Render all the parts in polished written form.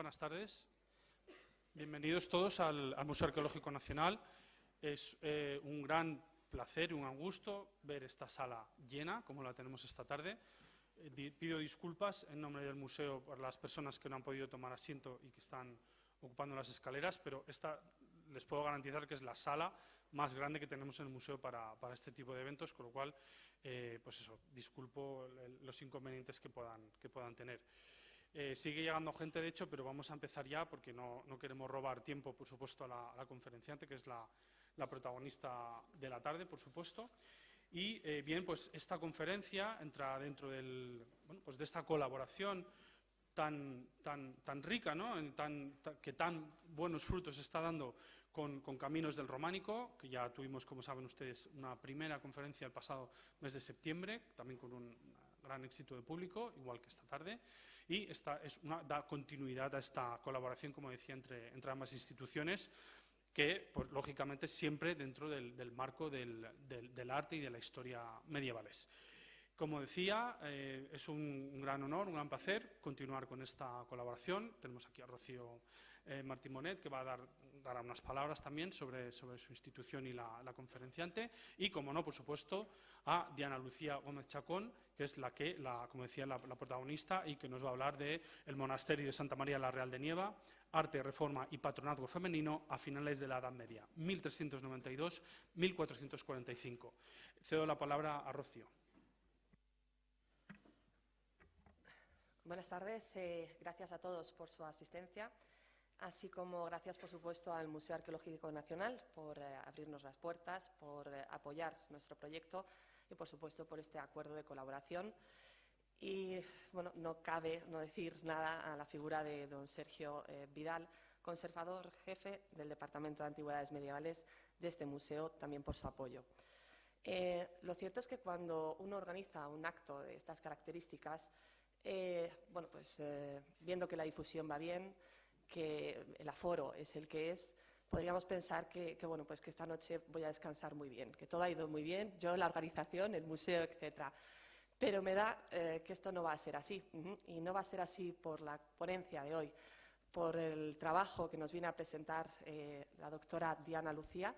Buenas tardes. Bienvenidos todos al Museo Arqueológico Nacional. Es un gran placer y un gran gusto ver esta sala llena, como la tenemos esta tarde. Pido disculpas en nombre del museo por las personas que no han podido tomar asiento y que están ocupando las escaleras, pero esta les puedo garantizar que es la sala más grande que tenemos en el museo para este tipo de eventos, con lo cual, pues eso, disculpo los inconvenientes que puedan tener. Sigue llegando gente, de hecho, pero vamos a empezar ya porque no queremos robar tiempo, por supuesto, a la conferenciante, que es la protagonista de la tarde, por supuesto. Y bien, pues esta conferencia entra dentro de esta colaboración tan rica, ¿no? Que tan buenos frutos está dando con Caminos del Románico, que ya tuvimos, como saben ustedes, una primera conferencia el pasado mes de septiembre, también con un gran éxito de público, igual que esta tarde, y esta da continuidad a esta colaboración, como decía, entre ambas instituciones, que, pues, lógicamente, siempre dentro del marco del arte y de la historia medievales. Como decía, es un gran honor, un gran placer continuar con esta colaboración. Tenemos aquí a Rocío Martín Bonet, que va a dar unas palabras también sobre su institución y la conferenciante. Y, como no, por supuesto, a Diana Lucía Gómez Chacón, que es como decía, la protagonista y que nos va a hablar del monasterio de Santa María la Real de Nieva, arte, reforma y patronazgo femenino a finales de la Edad Media, 1392-1445. Cedo la palabra a Rocío. Buenas tardes, gracias a todos por su asistencia, así como gracias, por supuesto, al Museo Arqueológico Nacional por abrirnos las puertas, por apoyar nuestro proyecto y, por supuesto, por este acuerdo de colaboración. Y, bueno, no cabe no decir nada a la figura de don Sergio Vidal, conservador jefe del Departamento de Antigüedades Medievales de este museo, también por su apoyo. Lo cierto es que cuando uno organiza un acto de estas características, viendo que la difusión va bien, que el aforo es el que es, podríamos pensar que esta noche voy a descansar muy bien, que todo ha ido muy bien, yo, la organización, el museo, etcétera. Pero me da que esto no va a ser así, y no va a ser así por la ponencia de hoy, por el trabajo que nos viene a presentar la doctora Diana Lucía,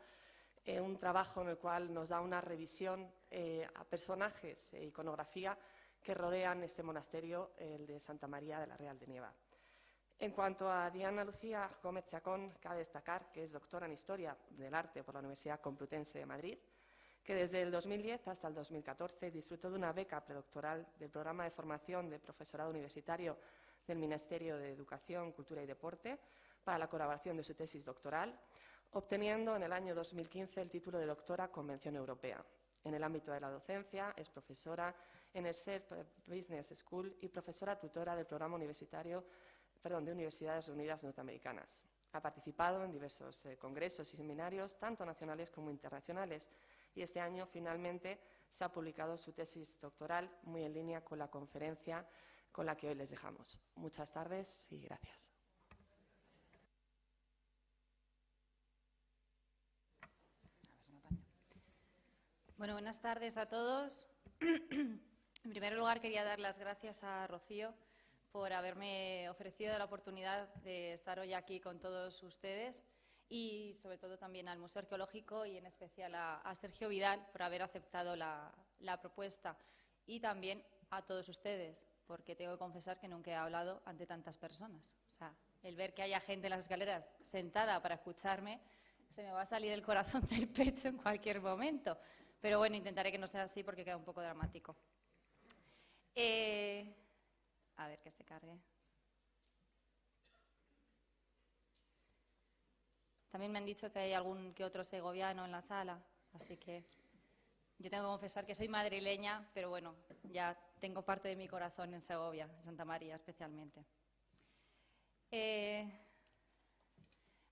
un trabajo en el cual nos da una revisión a personajes e iconografía que rodean este monasterio, el de Santa María de la Real de Nieva. En cuanto a Diana Lucía Gómez Chacón, cabe destacar que es doctora en Historia del Arte por la Universidad Complutense de Madrid, que desde el 2010 hasta el 2014 disfrutó de una beca predoctoral del programa de formación de profesorado universitario del Ministerio de Educación, Cultura y Deporte para la colaboración de su tesis doctoral, obteniendo en el año 2015 el título de doctora Convención Europea. En el ámbito de la docencia, es profesora en el SERP Business School y profesora tutora del programa universitario de Universidades Reunidas Norteamericanas. Ha participado en diversos congresos y seminarios, tanto nacionales como internacionales, y este año finalmente se ha publicado su tesis doctoral, muy en línea con la conferencia con la que hoy les dejamos. Muchas tardes y gracias. Bueno, buenas tardes a todos. En primer lugar, quería dar las gracias a Rocío por haberme ofrecido la oportunidad de estar hoy aquí con todos ustedes y, sobre todo, también al Museo Arqueológico y, en especial, a Sergio Vidal por haber aceptado la propuesta, y también a todos ustedes, porque tengo que confesar que nunca he hablado ante tantas personas. O sea, el ver que haya gente en las escaleras sentada para escucharme, se me va a salir el corazón del pecho en cualquier momento. Pero bueno, intentaré que no sea así porque queda un poco dramático. A ver que se cargue. También me han dicho que hay algún que otro segoviano en la sala, así que yo tengo que confesar que soy madrileña, pero bueno, ya tengo parte de mi corazón en Segovia, en Santa María especialmente.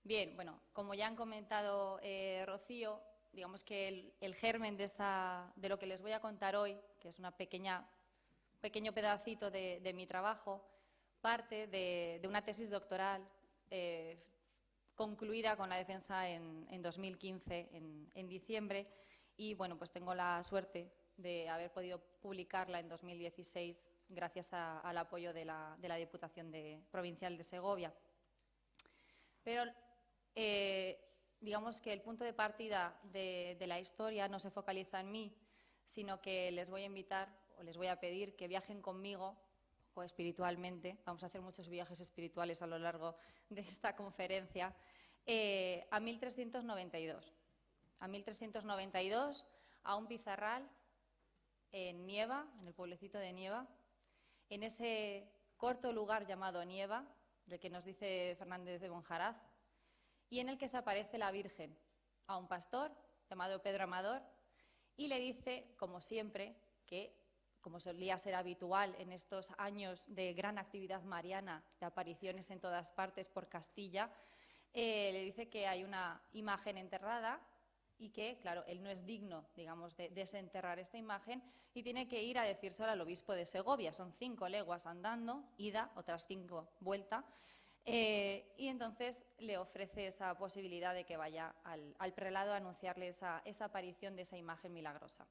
Bien, bueno, como ya han comentado Rocío, digamos que el germen de lo que les voy a contar hoy, que es un pequeño pedacito de mi trabajo, parte de una tesis doctoral concluida con la defensa en 2015, en diciembre, y bueno, pues tengo la suerte de haber podido publicarla en 2016 gracias al apoyo de la Diputación Provincial de Segovia. Pero digamos que el punto de partida de la historia no se focaliza en mí, sino que les voy a invitar o les voy a pedir que viajen conmigo o espiritualmente. Vamos a hacer muchos viajes espirituales a lo largo de esta conferencia, a 1392. A 1392, a un pizarral en Nieva, en el pueblecito de Nieva, en ese corto lugar llamado Nieva, del que nos dice Fernández de Monjaraz, y en el que se aparece la Virgen a un pastor llamado Pedro Amador y le dice, como siempre, que, como solía ser habitual en estos años de gran actividad mariana, de apariciones en todas partes por Castilla, le dice que hay una imagen enterrada y que, claro, él no es digno, digamos, de desenterrar esta imagen y tiene que ir a decírselo al obispo de Segovia. Son 5 leguas andando, ida, otras 5 vuelta, y entonces le ofrece esa posibilidad de que vaya al prelado a anunciarle esa aparición de esa imagen milagrosa.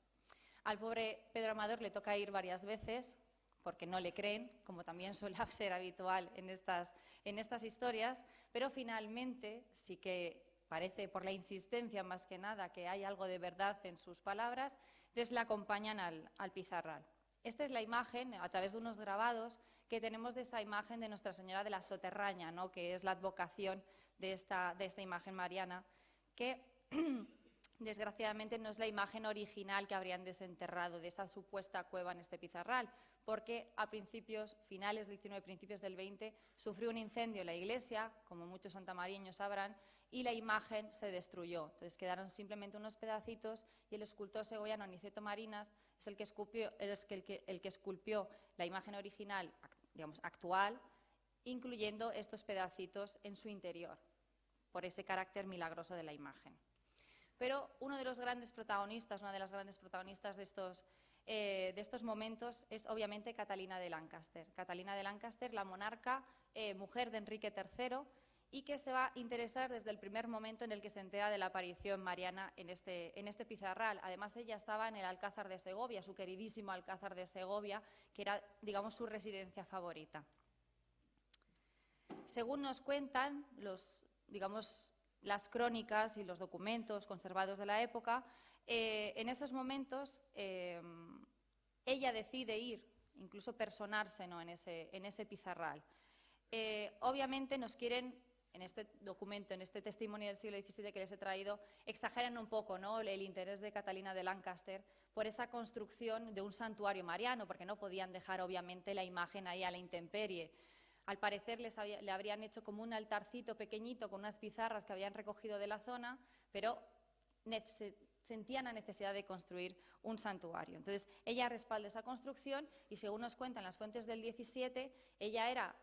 Al pobre Pedro Amador le toca ir varias veces porque no le creen, como también suele ser habitual en estas historias, pero finalmente sí que parece, por la insistencia más que nada, que hay algo de verdad en sus palabras, entonces le acompañan al pizarral. Esta es la imagen, a través de unos grabados, que tenemos de esa imagen de Nuestra Señora de la Soterraña, ¿no?, que es la advocación de esta imagen mariana, que desgraciadamente no es la imagen original que habrían desenterrado de esa supuesta cueva en este pizarral, porque a finales del 19, principios del 20, sufrió un incendio en la iglesia, como muchos santamariños sabrán, y la imagen se destruyó. Entonces quedaron simplemente unos pedacitos y el escultor segoviano Aniceto Marinas es el que esculpió la imagen original, digamos, actual, incluyendo estos pedacitos en su interior, por ese carácter milagroso de la imagen. Pero una de las grandes protagonistas de estos momentos es obviamente Catalina de Lancaster. Catalina de Lancaster, la monarca, mujer de Enrique III, y que se va a interesar desde el primer momento en el que se entera de la aparición mariana en este pizarral. Además, ella estaba en el Alcázar de Segovia, su queridísimo Alcázar de Segovia, que era, digamos, su residencia favorita. Según nos cuentan las crónicas y los documentos conservados de la época, en esos momentos ella decide ir, incluso personarse, ¿no?, en ese pizarral. Obviamente nos quieren, en este documento, en este testimonio del siglo XVII que les he traído, exageran un poco, ¿no?, el interés de Catalina de Lancaster por esa construcción de un santuario mariano, porque no podían dejar obviamente la imagen ahí a la intemperie. Al parecer le habrían hecho como un altarcito pequeñito con unas pizarras que habían recogido de la zona, pero sentían la necesidad de construir un santuario. Entonces, ella respalda esa construcción y, según nos cuentan las fuentes del 17, ella era,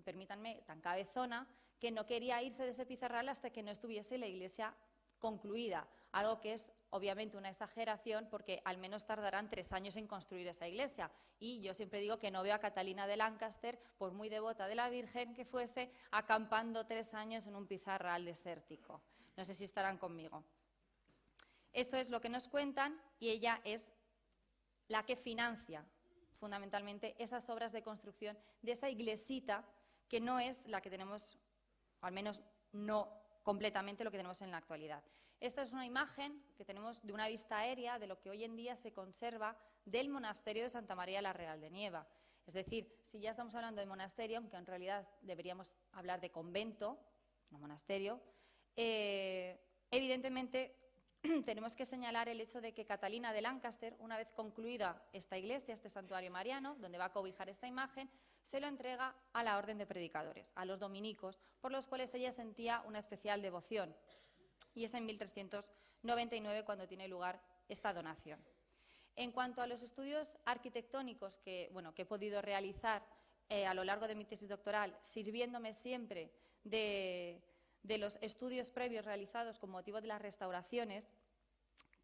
permítanme, tan cabezona que no quería irse de ese pizarral hasta que no estuviese la iglesia concluida, algo que es obviamente una exageración porque al menos tardarán 3 años en construir esa iglesia. Y yo siempre digo que no veo a Catalina de Lancaster, por muy devota de la Virgen que fuese, acampando 3 años en un pizarral desértico. No sé si estarán conmigo. Esto es lo que nos cuentan y ella es la que financia fundamentalmente esas obras de construcción de esa iglesita que no es la que tenemos, al menos no completamente lo que tenemos en la actualidad. Esta es una imagen que tenemos de una vista aérea de lo que hoy en día se conserva del monasterio de Santa María la Real de Nieva. Es decir, si ya estamos hablando de monasterio, aunque en realidad deberíamos hablar de convento, no monasterio, evidentemente tenemos que señalar el hecho de que Catalina de Lancaster, una vez concluida esta iglesia, este santuario mariano, donde va a cobijar esta imagen, se lo entrega a la orden de predicadores, a los dominicos, por los cuales ella sentía una especial devoción. Y es en 1399 cuando tiene lugar esta donación. En cuanto a los estudios arquitectónicos que he podido realizar a lo largo de mi tesis doctoral, sirviéndome siempre de los estudios previos realizados con motivo de las restauraciones,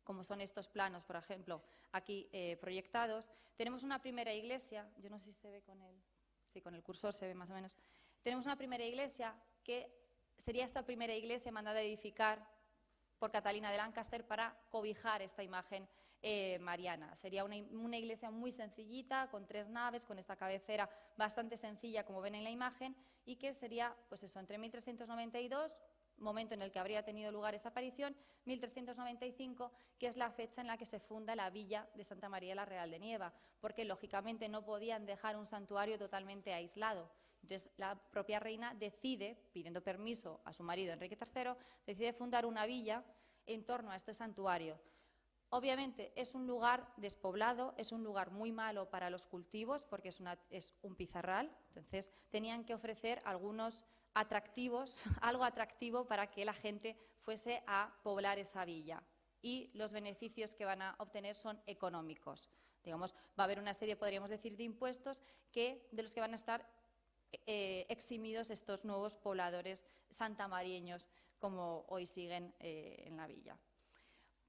como son estos planos, por ejemplo, aquí proyectados, tenemos una primera iglesia, yo no sé si se ve con el cursor se ve más o menos, tenemos una primera iglesia que sería esta primera iglesia mandada a edificar por Catalina de Lancaster para cobijar esta imagen mariana. Sería una iglesia muy sencillita, con 3 naves, con esta cabecera bastante sencilla, como ven en la imagen, y que sería, pues eso, entre 1392, momento en el que habría tenido lugar esa aparición, 1395, que es la fecha en la que se funda la villa de Santa María la Real de Nieva, porque lógicamente no podían dejar un santuario totalmente aislado. Entonces la propia reina decide, pidiendo permiso a su marido Enrique III, decide fundar una villa en torno a este santuario. Obviamente es un lugar despoblado, es un lugar muy malo para los cultivos porque es un pizarral, entonces tenían que ofrecer algunos atractivos, algo atractivo para que la gente fuese a poblar esa villa. Y los beneficios que van a obtener son económicos. Digamos, va a haber una serie, podríamos decir, de impuestos de los que van a estar eximidos estos nuevos pobladores santamarieños, como hoy siguen en la villa.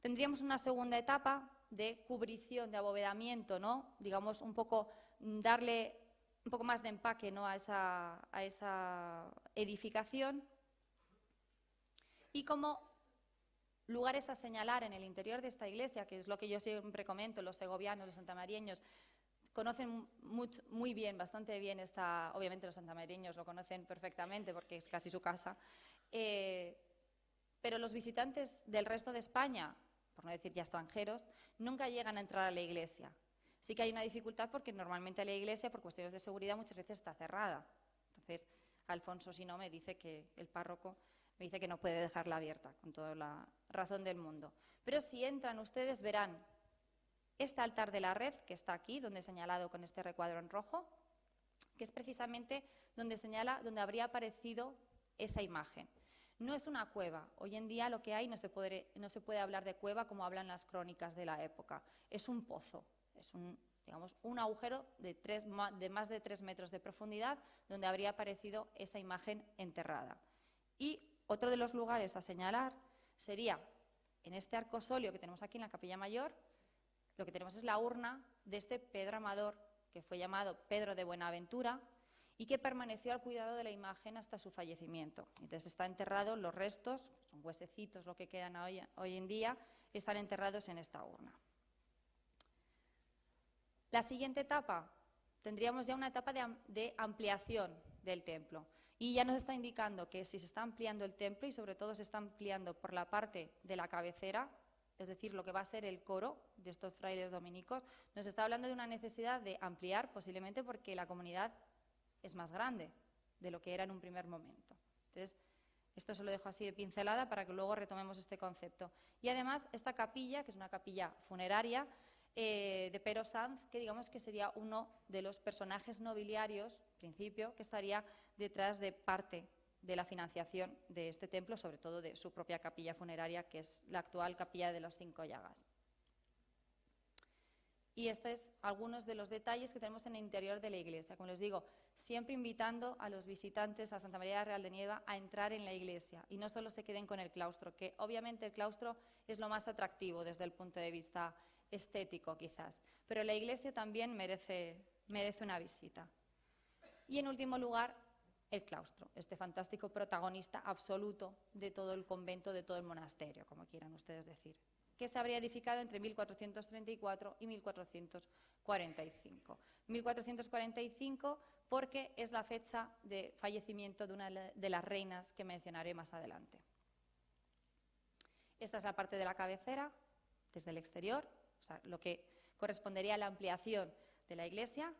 Tendríamos una segunda etapa de cubrición, de abovedamiento, ¿no? Digamos, un poco darle un poco más de empaque, ¿no?, a esa edificación. Y como lugares a señalar en el interior de esta iglesia, que es lo que yo siempre comento, los segovianos, los santamarieños, conocen muy bien, bastante bien obviamente los santamarieños lo conocen perfectamente porque es casi su casa, pero los visitantes del resto de España, por no decir ya extranjeros, nunca llegan a entrar a la iglesia. Sí que hay una dificultad porque normalmente la iglesia, por cuestiones de seguridad, muchas veces está cerrada. Entonces, Alfonso, si no, me dice que el párroco me dice que no puede dejarla abierta, con toda la razón del mundo. Pero si entran ustedes verán este altar de la red, que está aquí, donde he señalado con este recuadro en rojo, que es precisamente donde habría aparecido esa imagen. No es una cueva. Hoy en día lo que hay no se puede hablar de cueva como hablan las crónicas de la época. Es un pozo. Es un agujero de más de 3 metros de profundidad donde habría aparecido esa imagen enterrada. Y otro de los lugares a señalar sería en este arcosóleo que tenemos aquí en la Capilla Mayor. Lo que tenemos es la urna de este Pedro Amador, que fue llamado Pedro de Buenaventura y que permaneció al cuidado de la imagen hasta su fallecimiento. Entonces está enterrado, los restos, son huesecitos lo que quedan hoy en día, están enterrados en esta urna. La siguiente etapa, tendríamos ya una etapa de ampliación del templo. Y ya nos está indicando que si se está ampliando el templo y sobre todo se está ampliando por la parte de la cabecera, es decir, lo que va a ser el coro de estos frailes dominicos, nos está hablando de una necesidad de ampliar, posiblemente porque la comunidad es más grande de lo que era en un primer momento. Entonces, esto se lo dejo así de pincelada para que luego retomemos este concepto. Y además, esta capilla, que es una capilla funeraria, de Pero Sanz, que digamos que sería uno de los personajes nobiliarios, principio, que estaría detrás de parte de la financiación de este templo, sobre todo de su propia capilla funeraria, que es la actual Capilla de las 5 Llagas. Y estos es algunos de los detalles que tenemos en el interior de la iglesia. Como les digo, siempre invitando a los visitantes a Santa María la Real de Nieva a entrar en la iglesia y no solo se queden con el claustro, que obviamente el claustro es lo más atractivo desde el punto de vista estético quizás, pero la iglesia también merece una visita. Y en último lugar, el claustro, este fantástico protagonista absoluto de todo el convento, de todo el monasterio, como quieran ustedes decir, que se habría edificado entre 1434 y 1445. 1445 porque es la fecha de fallecimiento de una de las reinas que mencionaré más adelante. Esta es la parte de la cabecera, desde el exterior, o sea, lo que correspondería a la ampliación de la iglesia.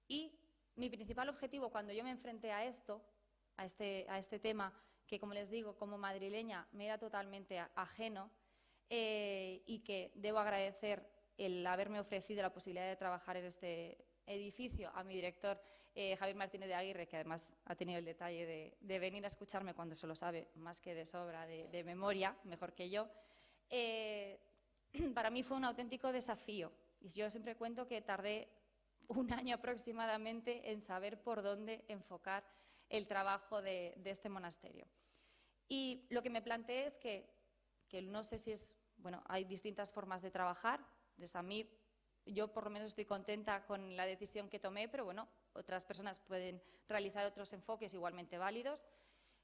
Y mi principal objetivo cuando yo me enfrenté a esto, a este tema, que como les digo, como madrileña me era totalmente ajeno y que debo agradecer el haberme ofrecido la posibilidad de trabajar en este edificio a mi director Javier Martínez de Aguirre, que además ha tenido el detalle de venir a escucharme cuando se lo sabe más que de sobra, de memoria, mejor que yo. Para mí fue un auténtico desafío y yo siempre cuento que tardé 1 año aproximadamente en saber por dónde enfocar el trabajo de este monasterio. Y lo que me planteé es que no sé si es, bueno, hay distintas formas de trabajar. Entonces a mí, yo por lo menos estoy contenta con la decisión que tomé, pero bueno, otras personas pueden realizar otros enfoques igualmente válidos.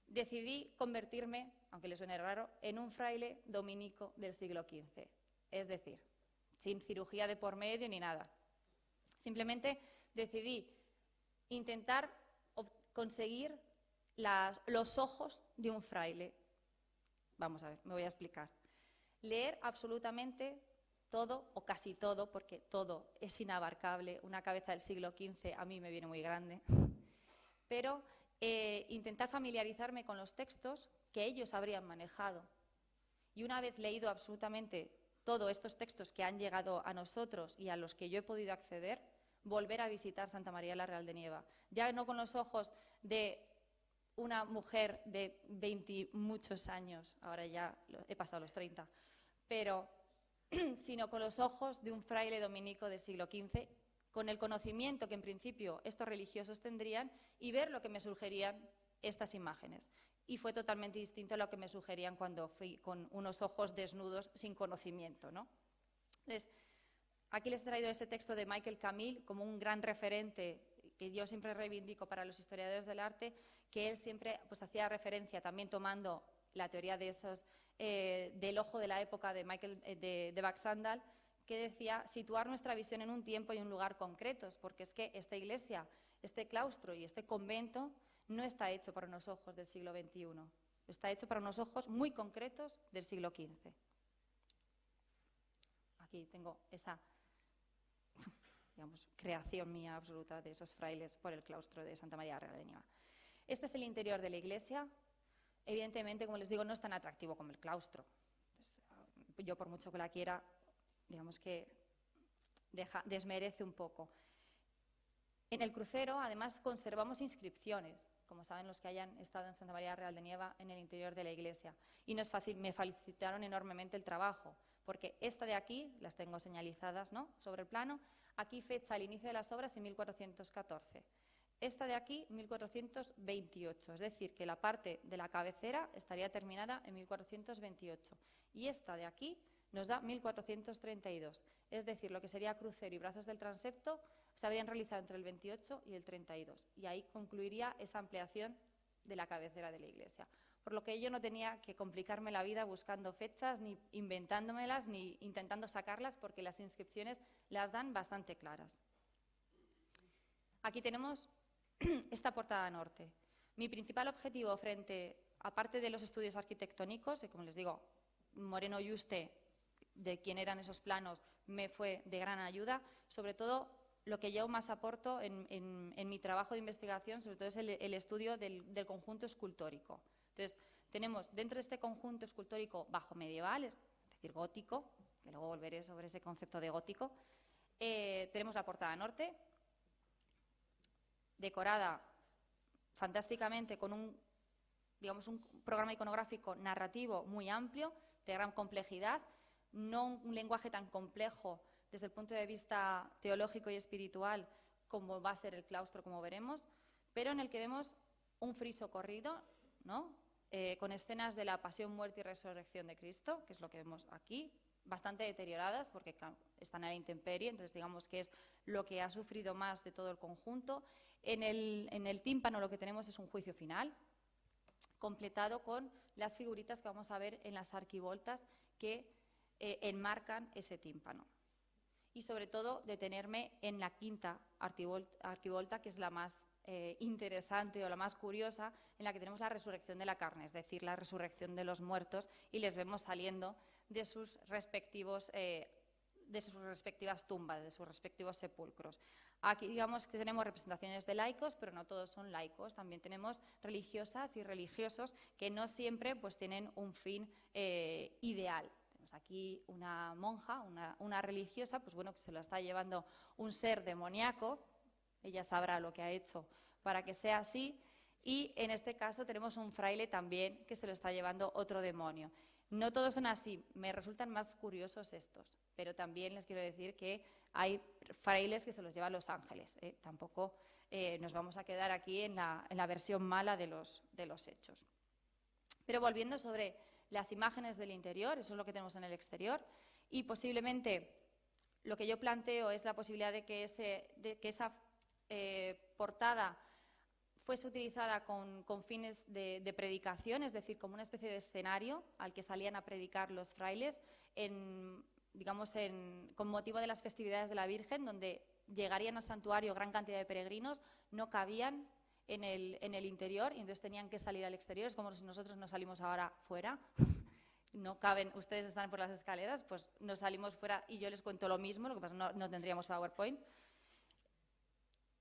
Decidí convertirme, aunque les suene raro, en un fraile dominico del siglo XV. es decir, sin cirugía de por medio ni nada. Simplemente decidí intentar conseguir los ojos de un fraile. Vamos a ver, me voy a explicar. Leer absolutamente todo o casi todo, porque todo es inabarcable. Una cabeza del siglo XV a mí me viene muy grande. Pero intentar familiarizarme con los textos que ellos habrían manejado. Y una vez leído absolutamente todos estos textos que han llegado a nosotros y a los que yo he podido acceder, volver a visitar Santa María la Real de Nieva. Ya no con los ojos de una mujer de 20 muchos años, ahora ya he pasado los 30, pero sino con los ojos de un fraile dominico del siglo XV, con el conocimiento que en principio estos religiosos tendrían y ver lo que me sugerían estas imágenes. Y fue totalmente distinto a lo que me sugerían cuando fui con unos ojos desnudos sin conocimiento, ¿no? Entonces, aquí les he traído ese texto de Michael Camille como un gran referente que yo siempre reivindico para los historiadores del arte, que él siempre pues, hacía referencia, también tomando la teoría de esos, del ojo de la época de de Baxandall, que decía situar nuestra visión en un tiempo y un lugar concretos, porque es que esta iglesia, este claustro y este convento no está hecho para unos ojos del siglo XXI, está hecho para unos ojos muy concretos del siglo XV. Aquí tengo esa, digamos, creación mía absoluta de esos frailes por el claustro de Santa María Real de Nieva. Este es el interior de la iglesia. Evidentemente, como les digo, no es tan atractivo como el claustro. Entonces, yo, por mucho que la quiera, digamos que desmerece un poco. En el crucero, además, conservamos inscripciones, como saben los que hayan estado en Santa María Real de Nieva, en el interior de la iglesia. Y me facilitaron enormemente el trabajo, porque esta de aquí, las tengo señalizadas, ¿no?, sobre el plano, aquí fecha el inicio de las obras en 1414. Esta de aquí, 1428, es decir, que la parte de la cabecera estaría terminada en 1428. Y esta de aquí nos da 1432, es decir, lo que sería crucero y brazos del transepto se habrían realizado entre el 28 y el 32. Y ahí concluiría esa ampliación de la cabecera de la iglesia. Por lo que yo no tenía que complicarme la vida buscando fechas, ni inventándomelas, ni intentando sacarlas, porque las inscripciones las dan bastante claras. Aquí tenemos esta portada norte. Mi principal objetivo aparte de los estudios arquitectónicos, y como les digo, Moreno Yuste, de quién eran esos planos, me fue de gran ayuda, sobre todo lo que yo más aporto en mi trabajo de investigación, sobre todo es el estudio del conjunto escultórico. Entonces, tenemos dentro de este conjunto escultórico bajo medieval, es decir, gótico, que luego volveré sobre ese concepto de gótico, tenemos la portada norte, decorada fantásticamente con un programa iconográfico narrativo muy amplio, de gran complejidad, no un lenguaje tan complejo desde el punto de vista teológico y espiritual como va a ser el claustro, como veremos, pero en el que vemos un friso corrido, ¿no?, con escenas de la pasión, muerte y resurrección de Cristo, que es lo que vemos aquí, bastante deterioradas porque claro, están a la intemperie, entonces digamos que es lo que ha sufrido más de todo el conjunto. En el tímpano lo que tenemos es un juicio final, completado con las figuritas que vamos a ver en las arquivoltas que enmarcan ese tímpano. Y sobre todo detenerme en la quinta arquivolta, que es la más interesante o la más curiosa, en la que tenemos la resurrección de la carne, es decir, la resurrección de los muertos, y les vemos saliendo de sus respectivas tumbas, de sus respectivos sepulcros. Aquí digamos que tenemos representaciones de laicos, pero no todos son laicos, también tenemos religiosas y religiosos que no siempre pues, tienen un fin ideal. Tenemos aquí una monja, una religiosa, pues bueno, que se lo está llevando un ser demoníaco, ella sabrá lo que ha hecho para que sea así, y en este caso tenemos un fraile también que se lo está llevando otro demonio. No todos son así, me resultan más curiosos estos, pero también les quiero decir que hay frailes que se los llevan los ángeles, tampoco nos vamos a quedar aquí en la versión mala de los hechos. Pero volviendo sobre las imágenes del interior, eso es lo que tenemos en el exterior, y posiblemente lo que yo planteo es la posibilidad de que esa portada fuese utilizada con fines de predicación, es decir, como una especie de escenario al que salían a predicar los frailes en digamos, con motivo de las festividades de la Virgen, donde llegarían al santuario gran cantidad de peregrinos, no cabían en el interior y entonces tenían que salir al exterior. Es como si nosotros nos salimos ahora fuera. No caben, ustedes están por las escaleras, pues nos salimos fuera y yo les cuento lo mismo, lo que pasa es que no tendríamos PowerPoint.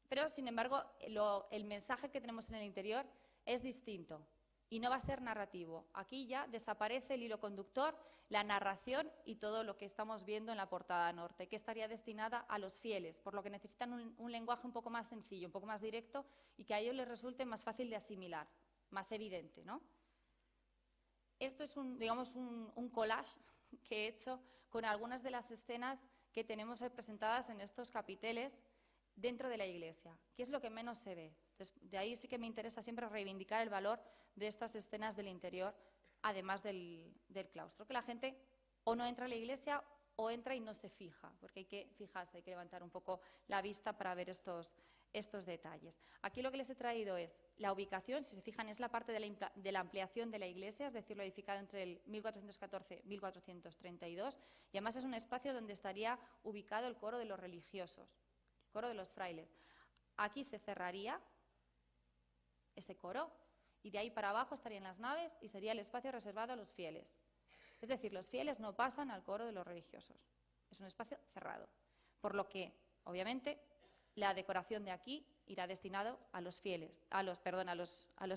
Pero, sin embargo, el mensaje que tenemos en el interior es distinto y no va a ser narrativo. Aquí ya desaparece el hilo conductor, la narración y todo lo que estamos viendo en la portada norte, que estaría destinada a los fieles, por lo que necesitan un lenguaje un poco más sencillo, un poco más directo y que a ellos les resulte más fácil de asimilar, más evidente, ¿no? Esto es digamos un collage que he hecho con algunas de las escenas que tenemos representadas en estos capiteles dentro de la iglesia, que es lo que menos se ve. Entonces, de ahí sí que me interesa siempre reivindicar el valor de estas escenas del interior, además del claustro, que la gente o no entra a la iglesia o entra y no se fija, porque hay que fijarse, hay que levantar un poco la vista para ver estos detalles. Aquí lo que les he traído es la ubicación, si se fijan, es la parte de la ampliación de la iglesia, es decir, lo edificado entre el 1414 y 1432, y además es un espacio donde estaría ubicado el coro de los religiosos, el coro de los frailes. Aquí se cerraría ese coro y de ahí para abajo estarían las naves y sería el espacio reservado a los fieles. Es decir, los fieles no pasan al coro de los religiosos. Es un espacio cerrado. Por lo que, obviamente, la decoración de aquí irá destinado a los fieles, a los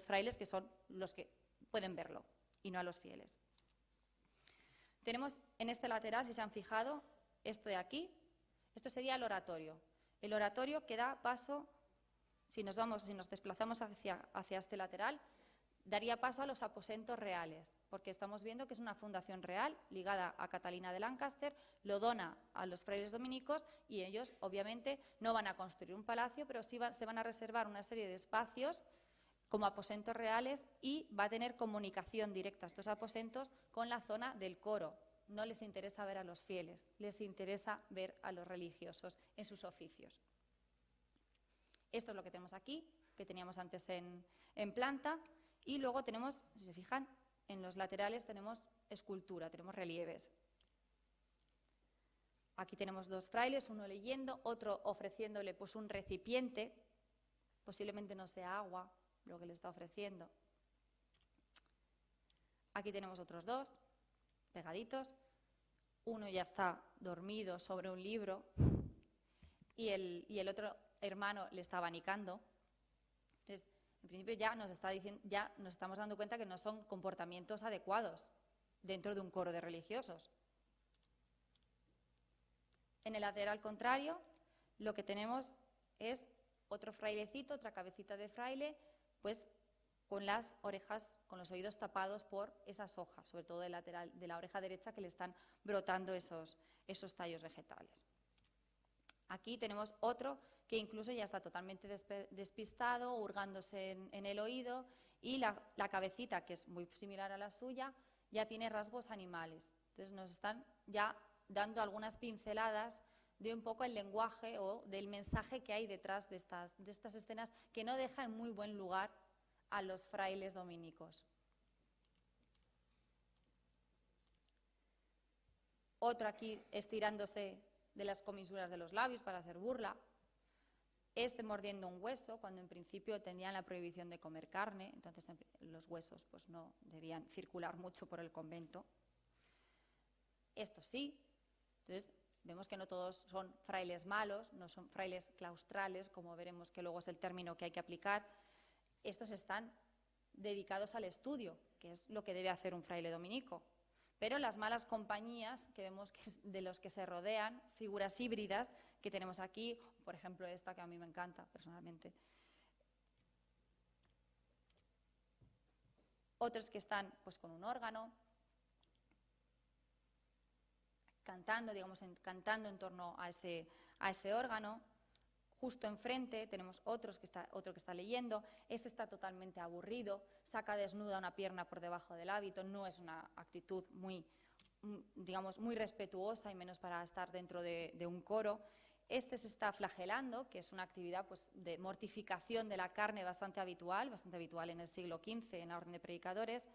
frailes, que son los que pueden verlo, y no a los fieles. Tenemos en este lateral, si se han fijado, esto de aquí, esto sería el oratorio. El oratorio que da paso, si nos desplazamos hacia este lateral, daría paso a los aposentos reales, porque estamos viendo que es una fundación real ligada a Catalina de Lancaster, lo dona a los frailes dominicos y ellos, obviamente, no van a construir un palacio, pero sí se van a reservar una serie de espacios como aposentos reales y va a tener comunicación directa estos aposentos con la zona del coro. No les interesa ver a los fieles, les interesa ver a los religiosos en sus oficios. Esto es lo que tenemos aquí, que teníamos antes en planta. Y luego tenemos, si se fijan, en los laterales tenemos escultura, tenemos relieves. Aquí tenemos dos frailes, uno leyendo, otro ofreciéndole pues un recipiente, posiblemente no sea agua lo que le está ofreciendo. Aquí tenemos otros dos, pegaditos. Uno ya está dormido sobre un libro y el otro hermano le está abanicando. Entonces, en principio ya nos estamos dando cuenta que no son comportamientos adecuados dentro de un coro de religiosos. En el lateral contrario, lo que tenemos es otro frailecito, otra cabecita de fraile, pues con las orejas, con los oídos tapados por esas hojas, sobre todo del lateral de la oreja derecha, que le están brotando esos tallos vegetales. Aquí tenemos otro que incluso ya está totalmente despistado, hurgándose en el oído, y la cabecita, que es muy similar a la suya, ya tiene rasgos animales. Entonces nos están ya dando algunas pinceladas de un poco el lenguaje o del mensaje que hay detrás de estas escenas, que no dejan en muy buen lugar a los frailes dominicos. Otro aquí estirándose de las comisuras de los labios para hacer burla. Este mordiendo un hueso, cuando en principio tenían la prohibición de comer carne, entonces los huesos pues no debían circular mucho por el convento. Esto sí, entonces vemos que no todos son frailes malos, no son frailes claustrales, como veremos que luego es el término que hay que aplicar. Estos están dedicados al estudio, que es lo que debe hacer un fraile dominico. Pero las malas compañías que vemos de los que se rodean, figuras híbridas que tenemos aquí, por ejemplo esta que a mí me encanta personalmente. Otros que están pues con un órgano, cantando, cantando en torno a ese órgano. Justo enfrente tenemos otro que está leyendo. Este está totalmente aburrido, saca desnuda una pierna por debajo del hábito. No es una actitud muy respetuosa, y menos para estar dentro de un coro. Este se está flagelando, que es una actividad pues, de mortificación de la carne bastante habitual en el siglo XV en la orden de predicadores.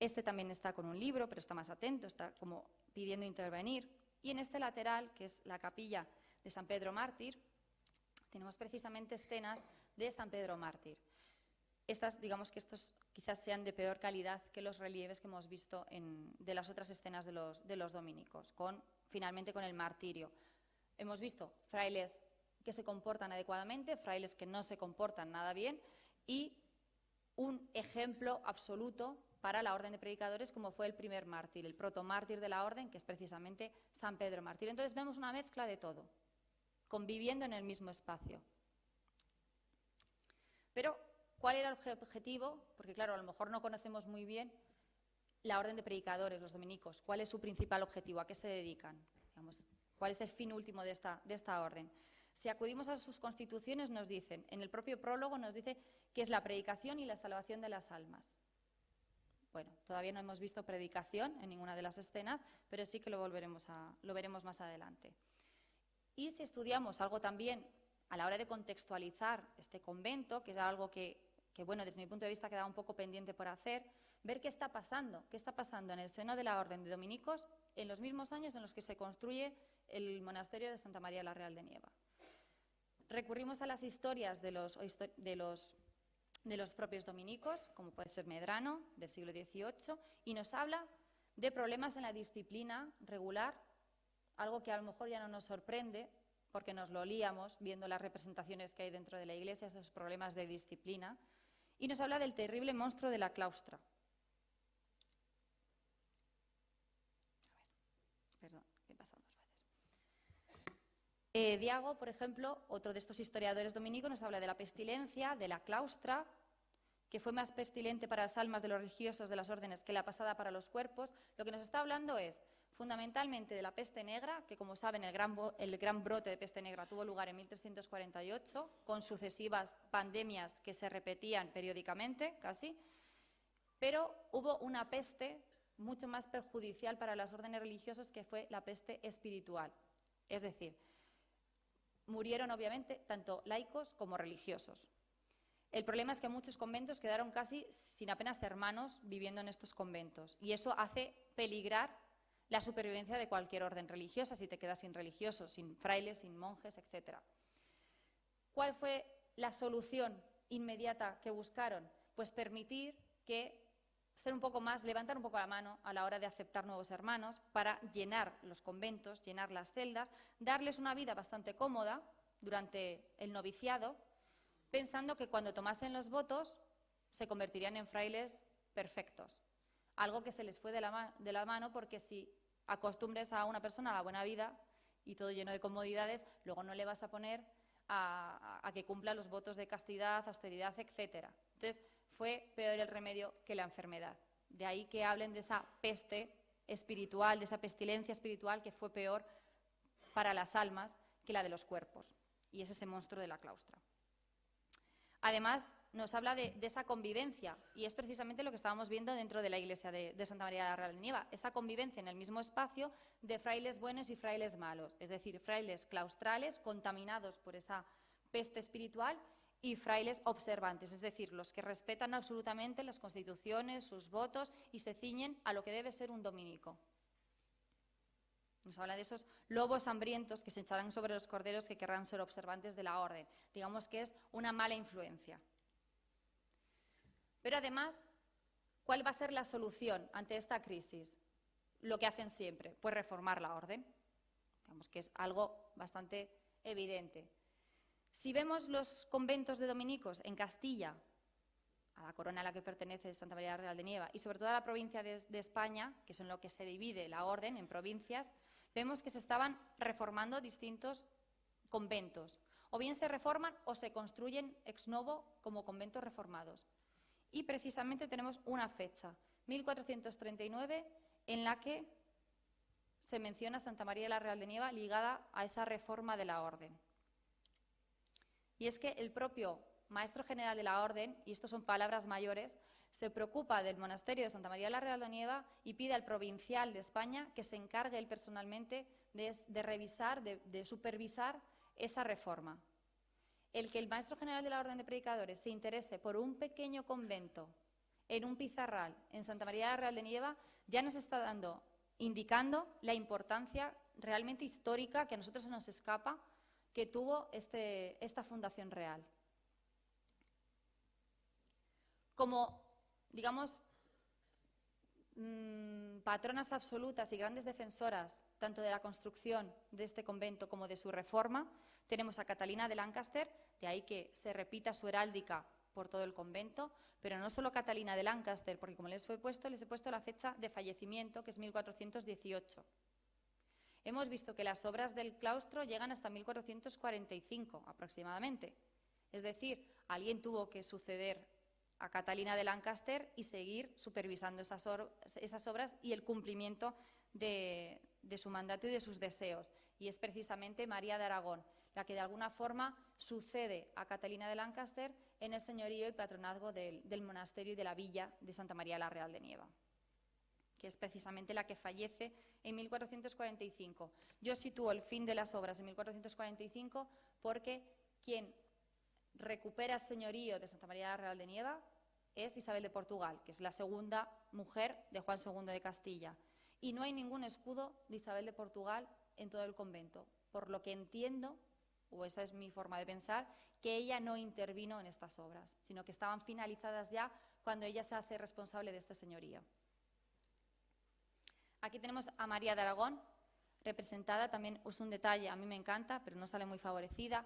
Este también está con un libro, pero está más atento, está como pidiendo intervenir. y en este lateral, que es la capilla de San Pedro Mártir, tenemos precisamente escenas de San Pedro Mártir. Digamos que estos quizás sean de peor calidad que los relieves que hemos visto de las otras escenas de los dominicos, finalmente con el martirio. Hemos visto frailes que se comportan adecuadamente, frailes que no se comportan nada bien y un ejemplo absoluto para la orden de predicadores como fue el primer mártir, el protomártir de la orden, que es precisamente San Pedro Mártir. Entonces vemos una mezcla de todo, conviviendo en el mismo espacio. Pero, ¿cuál era el objetivo? Porque, claro, a lo mejor no conocemos muy bien la orden de predicadores, los dominicos. ¿Cuál es su principal objetivo? ¿A qué se dedican? Digamos, ¿cuál es el fin último de esta orden? Si acudimos a sus constituciones, nos dicen, en el propio prólogo nos dice que es la predicación y la salvación de las almas. Bueno, todavía no hemos visto predicación en ninguna de las escenas, pero sí que lo veremos más adelante. Y si estudiamos algo también a la hora de contextualizar este convento, que era algo que bueno, desde mi punto de vista quedaba un poco pendiente por hacer, ver qué está pasando en el seno de la Orden de Dominicos en los mismos años en los que se construye el monasterio de Santa María la Real de Nieva. Recurrimos a las historias de los propios dominicos, como puede ser Medrano, del siglo XVIII, y nos habla de problemas en la disciplina regular, algo que a lo mejor ya no nos sorprende, porque nos lo olíamos viendo las representaciones que hay dentro de la Iglesia, esos problemas de disciplina, y nos habla del terrible monstruo de la claustra. Perdón, que he pasado 2 veces. Diago, por ejemplo, otro de estos historiadores dominicos, nos habla de la pestilencia, de la claustra, que fue más pestilente para las almas de los religiosos de las órdenes que la pasada para los cuerpos. Lo que nos está hablando es fundamentalmente de la peste negra, que como saben el gran brote de peste negra tuvo lugar en 1348, con sucesivas pandemias que se repetían periódicamente, casi, pero hubo una peste mucho más perjudicial para las órdenes religiosas, que fue la peste espiritual. Es decir, murieron obviamente tanto laicos como religiosos. El problema es que muchos conventos quedaron casi sin apenas hermanos viviendo en estos conventos, y eso hace peligrar la supervivencia de cualquier orden religiosa si te quedas sin religiosos, sin frailes, sin monjes, etc. ¿Cuál fue la solución inmediata que buscaron? Pues permitir levantar un poco la mano a la hora de aceptar nuevos hermanos para llenar los conventos, llenar las celdas, darles una vida bastante cómoda durante el noviciado, pensando que cuando tomasen los votos se convertirían en frailes perfectos. Algo que se les fue de la mano, porque si acostumbres a una persona a la buena vida y todo lleno de comodidades, luego no le vas a poner a que cumpla los votos de castidad, austeridad, etc. Entonces, fue peor el remedio que la enfermedad. De ahí que hablen de esa peste espiritual, de esa pestilencia espiritual que fue peor para las almas que la de los cuerpos. Y es ese monstruo de la claustra. Además, nos habla de esa convivencia, y es precisamente lo que estábamos viendo dentro de la iglesia de Santa María la Real de Nieva, esa convivencia en el mismo espacio de frailes buenos y frailes malos, es decir, frailes claustrales contaminados por esa peste espiritual y frailes observantes, es decir, los que respetan absolutamente las constituciones, sus votos y se ciñen a lo que debe ser un dominico. Nos habla de esos lobos hambrientos que se echarán sobre los corderos que querrán ser observantes de la orden. Digamos que es una mala influencia. Pero además, ¿cuál va a ser la solución ante esta crisis? Lo que hacen siempre, pues reformar la orden. Digamos que es algo bastante evidente. Si vemos los conventos de dominicos en Castilla, a la corona a la que pertenece Santa María la Real de Nieva, y sobre todo a la provincia de España, que es en lo que se divide la orden en provincias, vemos que se estaban reformando distintos conventos. O bien se reforman o se construyen ex novo como conventos reformados. Y precisamente tenemos una fecha, 1439, en la que se menciona Santa María la Real de Nieva ligada a esa reforma de la orden. Y es que el propio maestro general de la orden, y esto son palabras mayores, se preocupa del monasterio de Santa María la Real de Nieva y pide al provincial de España que se encargue él personalmente de revisar, de supervisar esa reforma. El que el maestro general de la Orden de Predicadores se interese por un pequeño convento en un pizarral en Santa María la Real de Nieva ya nos está indicando la importancia realmente histórica que a nosotros se nos escapa que tuvo esta Fundación Real. Como, digamos, patronas absolutas y grandes defensoras tanto de la construcción de este convento como de su reforma, tenemos a Catalina de Lancaster, de ahí que se repita su heráldica por todo el convento, pero no solo Catalina de Lancaster, porque como les he puesto la fecha de fallecimiento, que es 1418. Hemos visto que las obras del claustro llegan hasta 1445 aproximadamente. Es decir, alguien tuvo que suceder a Catalina de Lancaster y seguir supervisando esas obras y el cumplimiento de su mandato y de sus deseos. Y es precisamente María de Aragón la que de alguna forma sucede a Catalina de Lancaster en el señorío y patronazgo del monasterio y de la villa de Santa María la Real de Nieva, que es precisamente la que fallece en 1445. Yo sitúo el fin de las obras en 1445 porque quien recupera el señorío de Santa María la Real de Nieva es Isabel de Portugal, que es la segunda mujer de Juan II de Castilla. Y no hay ningún escudo de Isabel de Portugal en todo el convento, por lo que entiendo, o esa es mi forma de pensar, que ella no intervino en estas obras, sino que estaban finalizadas ya cuando ella se hace responsable de este señorío. Aquí tenemos a María de Aragón, representada, también es un detalle, a mí me encanta, pero no sale muy favorecida,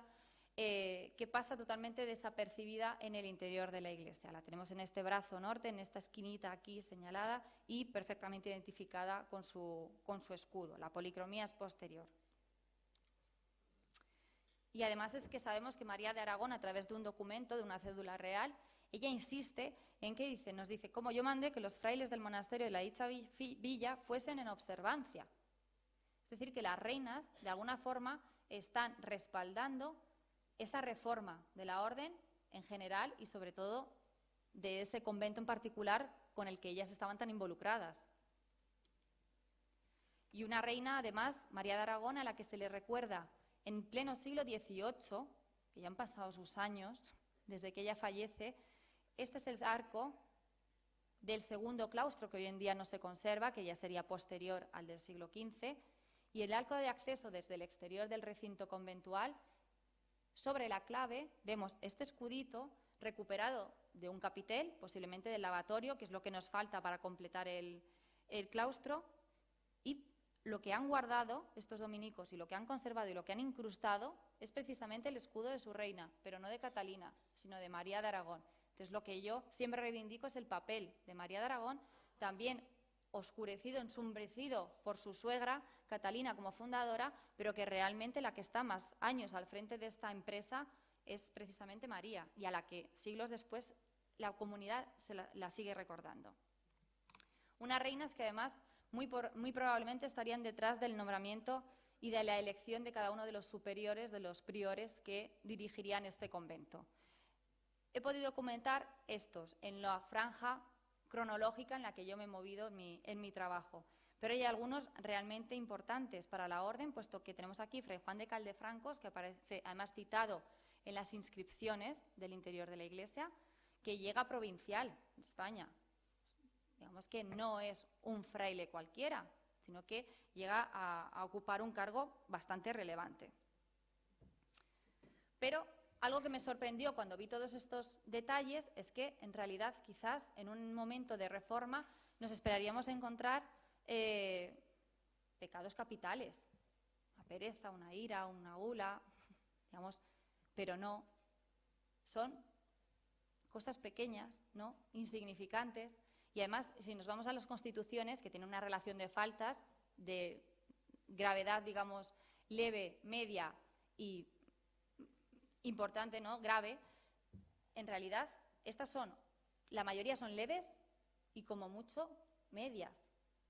que pasa totalmente desapercibida en el interior de la iglesia. La tenemos en este brazo norte, en esta esquinita aquí señalada y perfectamente identificada con su escudo. La policromía es posterior. Y además es que sabemos que María de Aragón, a través de un documento, de una cédula real, ella insiste en que nos dice, como yo mandé que los frailes del monasterio de la dicha villa fuesen en observancia. Es decir, que las reinas, de alguna forma, están respaldando esa reforma de la orden en general y, sobre todo, de ese convento en particular con el que ellas estaban tan involucradas. Y una reina, además, María de Aragón, a la que se le recuerda en pleno siglo XVIII, que ya han pasado sus años, desde que ella fallece. Este es el arco del segundo claustro, que hoy en día no se conserva, que ya sería posterior al del siglo XV, y el arco de acceso desde el exterior del recinto conventual. Sobre la clave vemos este escudito recuperado de un capitel, posiblemente del lavatorio, que es lo que nos falta para completar el claustro, y lo que han guardado estos dominicos y lo que han conservado y lo que han incrustado es precisamente el escudo de su reina, pero no de Catalina, sino de María de Aragón. Entonces, lo que yo siempre reivindico es el papel de María de Aragón, también oscurecido, ensombrecido por su suegra, Catalina, como fundadora, pero que realmente la que está más años al frente de esta empresa es precisamente María, y a la que siglos después la comunidad la sigue recordando. Unas reinas que además muy probablemente estarían detrás del nombramiento y de la elección de cada uno de los superiores, de los priores que dirigirían este convento. He podido documentar estos en la franja cronológica en la que yo me he movido en mi trabajo, pero hay algunos realmente importantes para la orden, puesto que tenemos aquí Fray Juan de Caldefrancos, que aparece además citado en las inscripciones del interior de la iglesia, que llega provincial en España. Digamos que no es un fraile cualquiera, sino que llega a ocupar un cargo bastante relevante. Pero algo que me sorprendió cuando vi todos estos detalles es que, en realidad, quizás en un momento de reforma nos esperaríamos encontrar pecados capitales, una pereza, una ira, una gula, digamos, pero no, son cosas pequeñas, ¿no?, insignificantes. Y además, si nos vamos a las constituciones, que tienen una relación de faltas de gravedad, digamos, leve, media y importante, ¿no?, grave, en realidad la mayoría son leves y como mucho medias,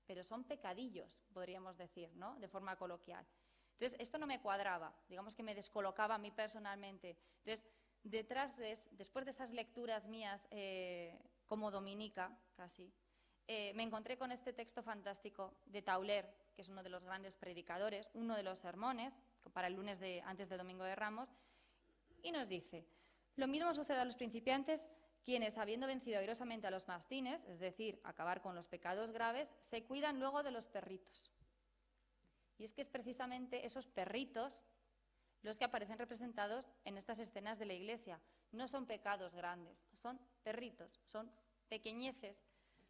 pero son pecadillos, podríamos decir, ¿no?, de forma coloquial. Entonces, esto no me cuadraba, digamos que me descolocaba a mí personalmente. Entonces, después de esas lecturas mías como dominica, casi, me encontré con este texto fantástico de Tauler, que es uno de los grandes predicadores, uno de los sermones para el lunes antes del Domingo de Ramos, y nos dice: lo mismo sucede a los principiantes, quienes, habiendo vencido airosamente a los mastines, es decir, acabar con los pecados graves, se cuidan luego de los perritos. Y es que es precisamente esos perritos los que aparecen representados en estas escenas de la iglesia. No son pecados grandes, son perritos, son pequeñeces,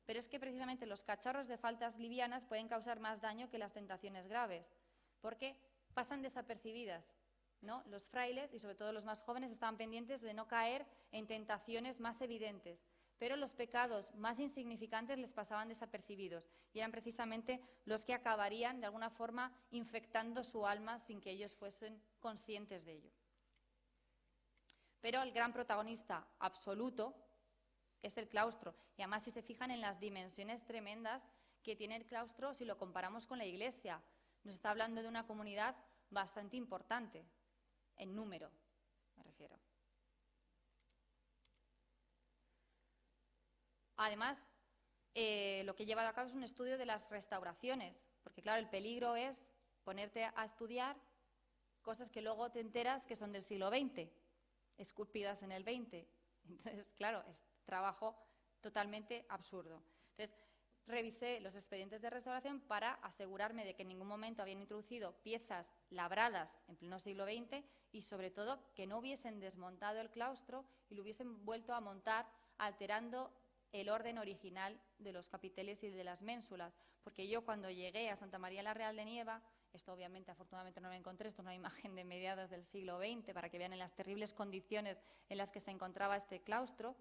pero es que precisamente los cacharros de faltas livianas pueden causar más daño que las tentaciones graves, porque pasan desapercibidas, ¿no? Los frailes, y sobre todo los más jóvenes, estaban pendientes de no caer en tentaciones más evidentes, pero los pecados más insignificantes les pasaban desapercibidos y eran precisamente los que acabarían de alguna forma infectando su alma sin que ellos fuesen conscientes de ello. Pero el gran protagonista absoluto es el claustro, y además si se fijan en las dimensiones tremendas que tiene el claustro si lo comparamos con la iglesia, nos está hablando de una comunidad bastante importante, en número, me refiero. Además, lo que he llevado a cabo es un estudio de las restauraciones, porque claro, el peligro es ponerte a estudiar cosas que luego te enteras que son del siglo XX, esculpidas en el XX. Entonces, claro, es trabajo totalmente absurdo. Entonces, revisé los expedientes de restauración para asegurarme de que en ningún momento habían introducido piezas labradas en pleno siglo XX y, sobre todo, que no hubiesen desmontado el claustro y lo hubiesen vuelto a montar alterando el orden original de los capiteles y de las ménsulas. Porque yo, cuando llegué a Santa María la Real de Nieva, esto obviamente, afortunadamente no lo encontré, esto es una imagen de mediados del siglo XX para que vean en las terribles condiciones en las que se encontraba este claustro.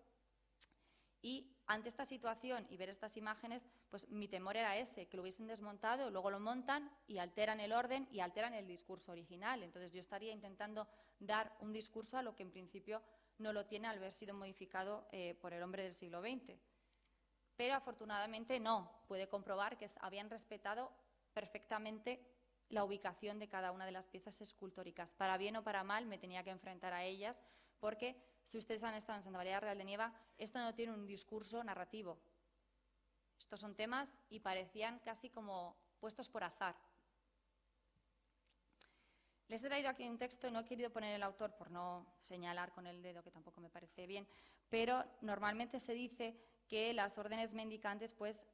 Y ante esta situación y ver estas imágenes, pues mi temor era ese, que lo hubiesen desmontado, luego lo montan y alteran el orden y alteran el discurso original. Entonces yo estaría intentando dar un discurso a lo que en principio no lo tiene al haber sido modificado por el hombre del siglo XX. Pero afortunadamente no, pude comprobar que habían respetado perfectamente la ubicación de cada una de las piezas escultóricas. Para bien o para mal me tenía que enfrentar a ellas, porque si ustedes han estado en Santa María Real de Nieva, esto no tiene un discurso narrativo. Estos son temas y parecían casi como puestos por azar. Les he traído aquí un texto, no he querido poner el autor por no señalar con el dedo, que tampoco me parece bien, pero normalmente se dice que las órdenes mendicantes, pues,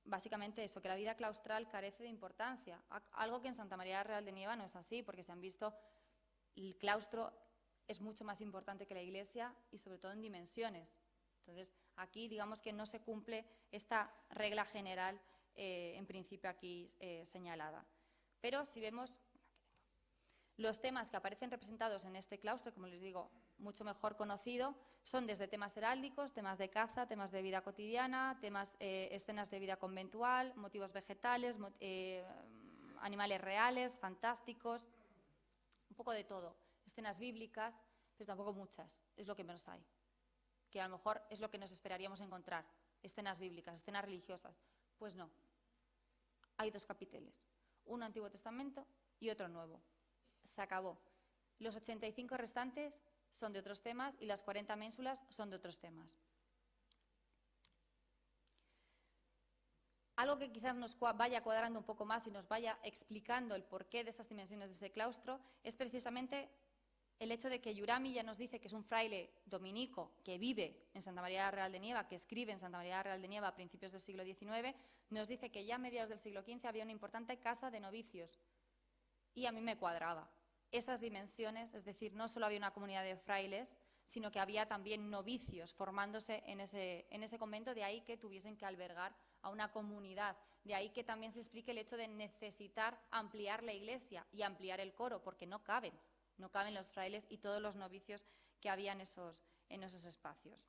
básicamente eso, que la vida claustral carece de importancia, algo que en Santa María Real de Nieva no es así, porque se han visto, el claustro es mucho más importante que la iglesia y sobre todo en dimensiones. Entonces, aquí digamos que no se cumple esta regla general, en principio aquí señalada. Pero si vemos los temas que aparecen representados en este claustro, como les digo, mucho mejor conocido, son desde temas heráldicos, temas de caza, temas de vida cotidiana, temas, escenas de vida conventual, motivos vegetales, animales reales, fantásticos, un poco de todo. Escenas bíblicas, pero tampoco muchas, es lo que menos hay. Que a lo mejor es lo que nos esperaríamos encontrar, escenas bíblicas, escenas religiosas. Pues no, hay dos capiteles, uno Antiguo Testamento y otro Nuevo. Se acabó. Los 85 restantes son de otros temas y las 40 ménsulas son de otros temas. Algo que quizás nos vaya cuadrando un poco más y nos vaya explicando el porqué de esas dimensiones de ese claustro es precisamente el hecho de que Yurami ya nos dice que es un fraile dominico que vive en Santa María Real de Nieva, que escribe en Santa María Real de Nieva a principios del siglo XIX, nos dice que ya a mediados del siglo XV había una importante casa de novicios. Y a mí me cuadraba esas dimensiones, es decir, no solo había una comunidad de frailes, sino que había también novicios formándose en ese convento, de ahí que tuviesen que albergar a una comunidad, de ahí que también se explique el hecho de necesitar ampliar la iglesia y ampliar el coro, porque no caben los frailes y todos los novicios que había en esos espacios.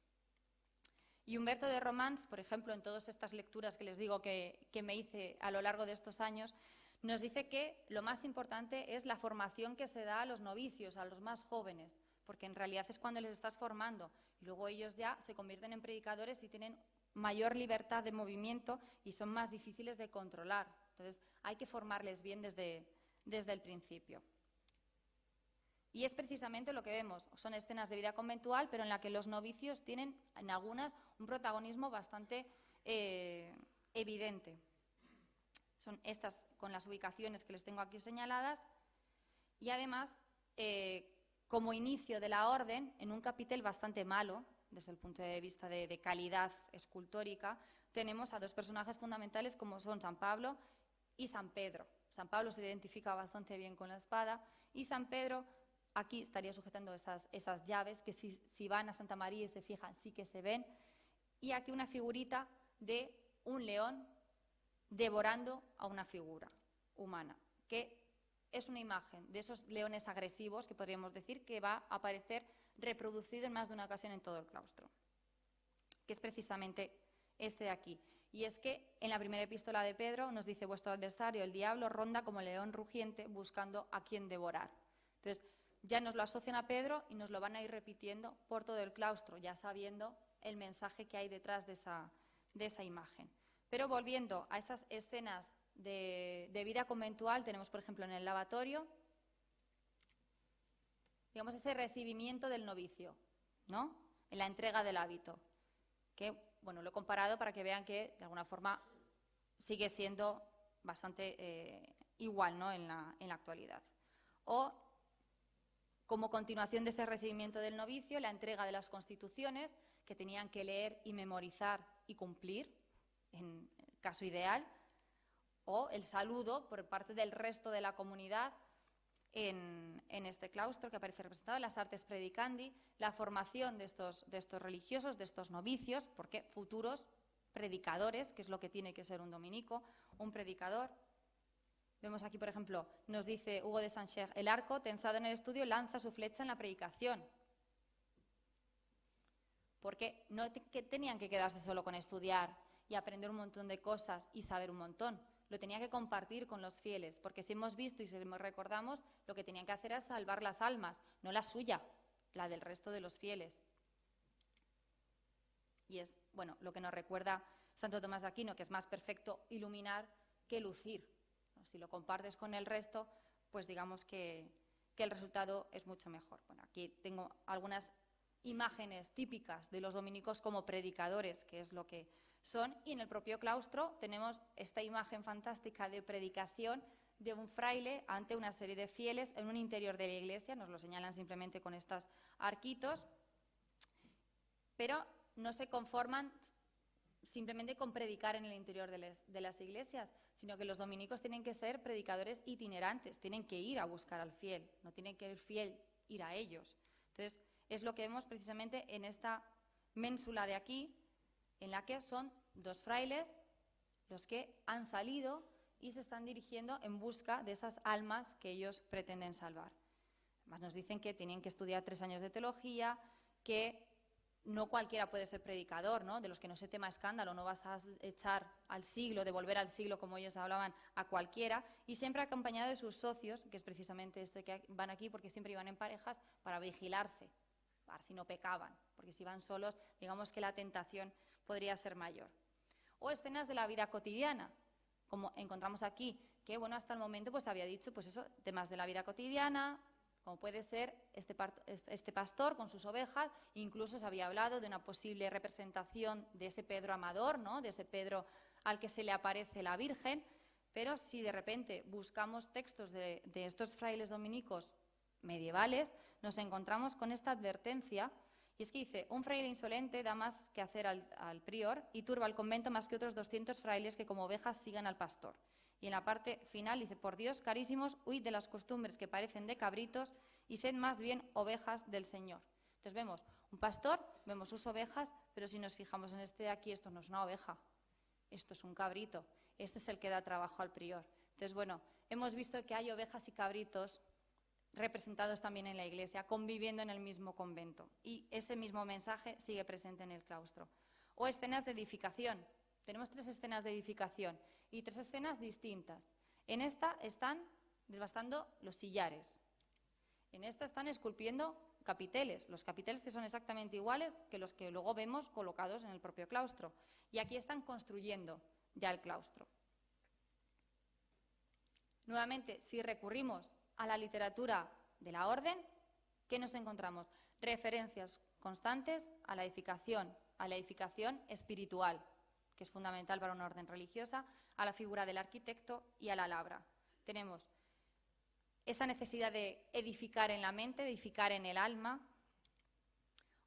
Y Humberto de Romans, por ejemplo, en todas estas lecturas que les digo que me hice a lo largo de estos años, nos dice que lo más importante es la formación que se da a los novicios, a los más jóvenes, porque en realidad es cuando les estás formando y luego ellos ya se convierten en predicadores y tienen mayor libertad de movimiento y son más difíciles de controlar. Entonces hay que formarles bien desde el principio. Y es precisamente lo que vemos, son escenas de vida conventual, pero en la que los novicios tienen en algunas un protagonismo bastante evidente. Son estas con las ubicaciones que les tengo aquí señaladas y además, como inicio de la orden, en un capitel bastante malo, desde el punto de vista de calidad escultórica, tenemos a dos personajes fundamentales como son San Pablo y San Pedro. San Pablo se identifica bastante bien con la espada y San Pedro aquí estaría sujetando esas llaves que si van a Santa María y se fijan sí que se ven. Y aquí una figurita de un león devorando a una figura humana, que es una imagen de esos leones agresivos que podríamos decir que va a aparecer reproducido en más de una ocasión en todo el claustro, que es precisamente este de aquí. Y es que en la primera epístola de Pedro nos dice: vuestro adversario, el diablo, ronda como león rugiente buscando a quien devorar. Entonces, ya nos lo asocian a Pedro y nos lo van a ir repitiendo por todo el claustro, ya sabiendo el mensaje que hay detrás de esa imagen. Pero volviendo a esas escenas de vida conventual, tenemos, por ejemplo, en el lavatorio, digamos, ese recibimiento del novicio, ¿no? En la entrega del hábito, que, bueno, lo he comparado para que vean que, de alguna forma, sigue siendo bastante igual, ¿no?, en la actualidad. O, como continuación de ese recibimiento del novicio, la entrega de las constituciones, que tenían que leer y memorizar y cumplir, en el caso ideal, o el saludo por parte del resto de la comunidad en este claustro, que aparece representado en las artes predicandi, la formación de estos religiosos, de estos novicios, porque futuros predicadores, que es lo que tiene que ser un dominico, un predicador. Vemos aquí, por ejemplo, nos dice Hugo de Sancher: el arco, tensado en el estudio, lanza su flecha en la predicación. Porque no tenían que quedarse solo con estudiar y aprender un montón de cosas y saber un montón. Lo tenía que compartir con los fieles, porque si hemos visto y si recordamos, lo que tenían que hacer era salvar las almas, no la suya, la del resto de los fieles. Y es, bueno, lo que nos recuerda Santo Tomás de Aquino, que es más perfecto iluminar que lucir. Si lo compartes con el resto, pues digamos que el resultado es mucho mejor. Bueno, aquí tengo algunas imágenes típicas de los dominicos como predicadores, que es lo que son, y en el propio claustro tenemos esta imagen fantástica de predicación de un fraile ante una serie de fieles en un interior de la iglesia. Nos lo señalan simplemente con estos arquitos, pero no se conforman simplemente con predicar en el interior de las iglesias, sino que los dominicos tienen que ser predicadores itinerantes, tienen que ir a buscar al fiel, no tienen que el fiel ir a ellos. Entonces, es lo que vemos precisamente en esta ménsula de aquí, en la que son dos frailes los que han salido y se están dirigiendo en busca de esas almas que ellos pretenden salvar. Además nos dicen que tienen que estudiar 3 años de teología, que no cualquiera puede ser predicador, ¿no?, de los que no se tema escándalo, no vas a echar al siglo, devolver al siglo, como ellos hablaban, a cualquiera, y siempre acompañado de sus socios, que es precisamente este que van aquí, porque siempre iban en parejas para vigilarse, para si no pecaban, porque si van solos, digamos que la tentación podría ser mayor. O escenas de la vida cotidiana, como encontramos aquí, que bueno, hasta el momento pues había dicho, pues eso, temas de la vida cotidiana, como puede ser este pastor con sus ovejas, incluso se había hablado de una posible representación de ese Pedro amador, ¿no?, de ese Pedro al que se le aparece la Virgen, pero si de repente buscamos textos de estos frailes dominicos medievales, nos encontramos con esta advertencia, y es que dice: un fraile insolente da más que hacer al prior y turba al convento más que otros 200 frailes que como ovejas sigan al pastor. Y en la parte final dice: por Dios, carísimos, huid de las costumbres que parecen de cabritos y sed más bien ovejas del Señor. Entonces vemos un pastor, vemos sus ovejas, pero si nos fijamos en este de aquí, esto no es una oveja, esto es un cabrito, este es el que da trabajo al prior. Entonces, bueno, hemos visto que hay ovejas y cabritos representados también en la iglesia, conviviendo en el mismo convento, y ese mismo mensaje sigue presente en el claustro. O escenas de edificación. Tenemos 3 escenas de edificación y 3 escenas distintas. En esta están desbastando los sillares. En esta están esculpiendo capiteles, los capiteles que son exactamente iguales que los que luego vemos colocados en el propio claustro. Y aquí están construyendo ya el claustro. Nuevamente, si recurrimos a la literatura de la orden, ¿qué nos encontramos? Referencias constantes a la edificación espiritual, que es fundamental para una orden religiosa, a la figura del arquitecto y a la labra. Tenemos esa necesidad de edificar en la mente, de edificar en el alma,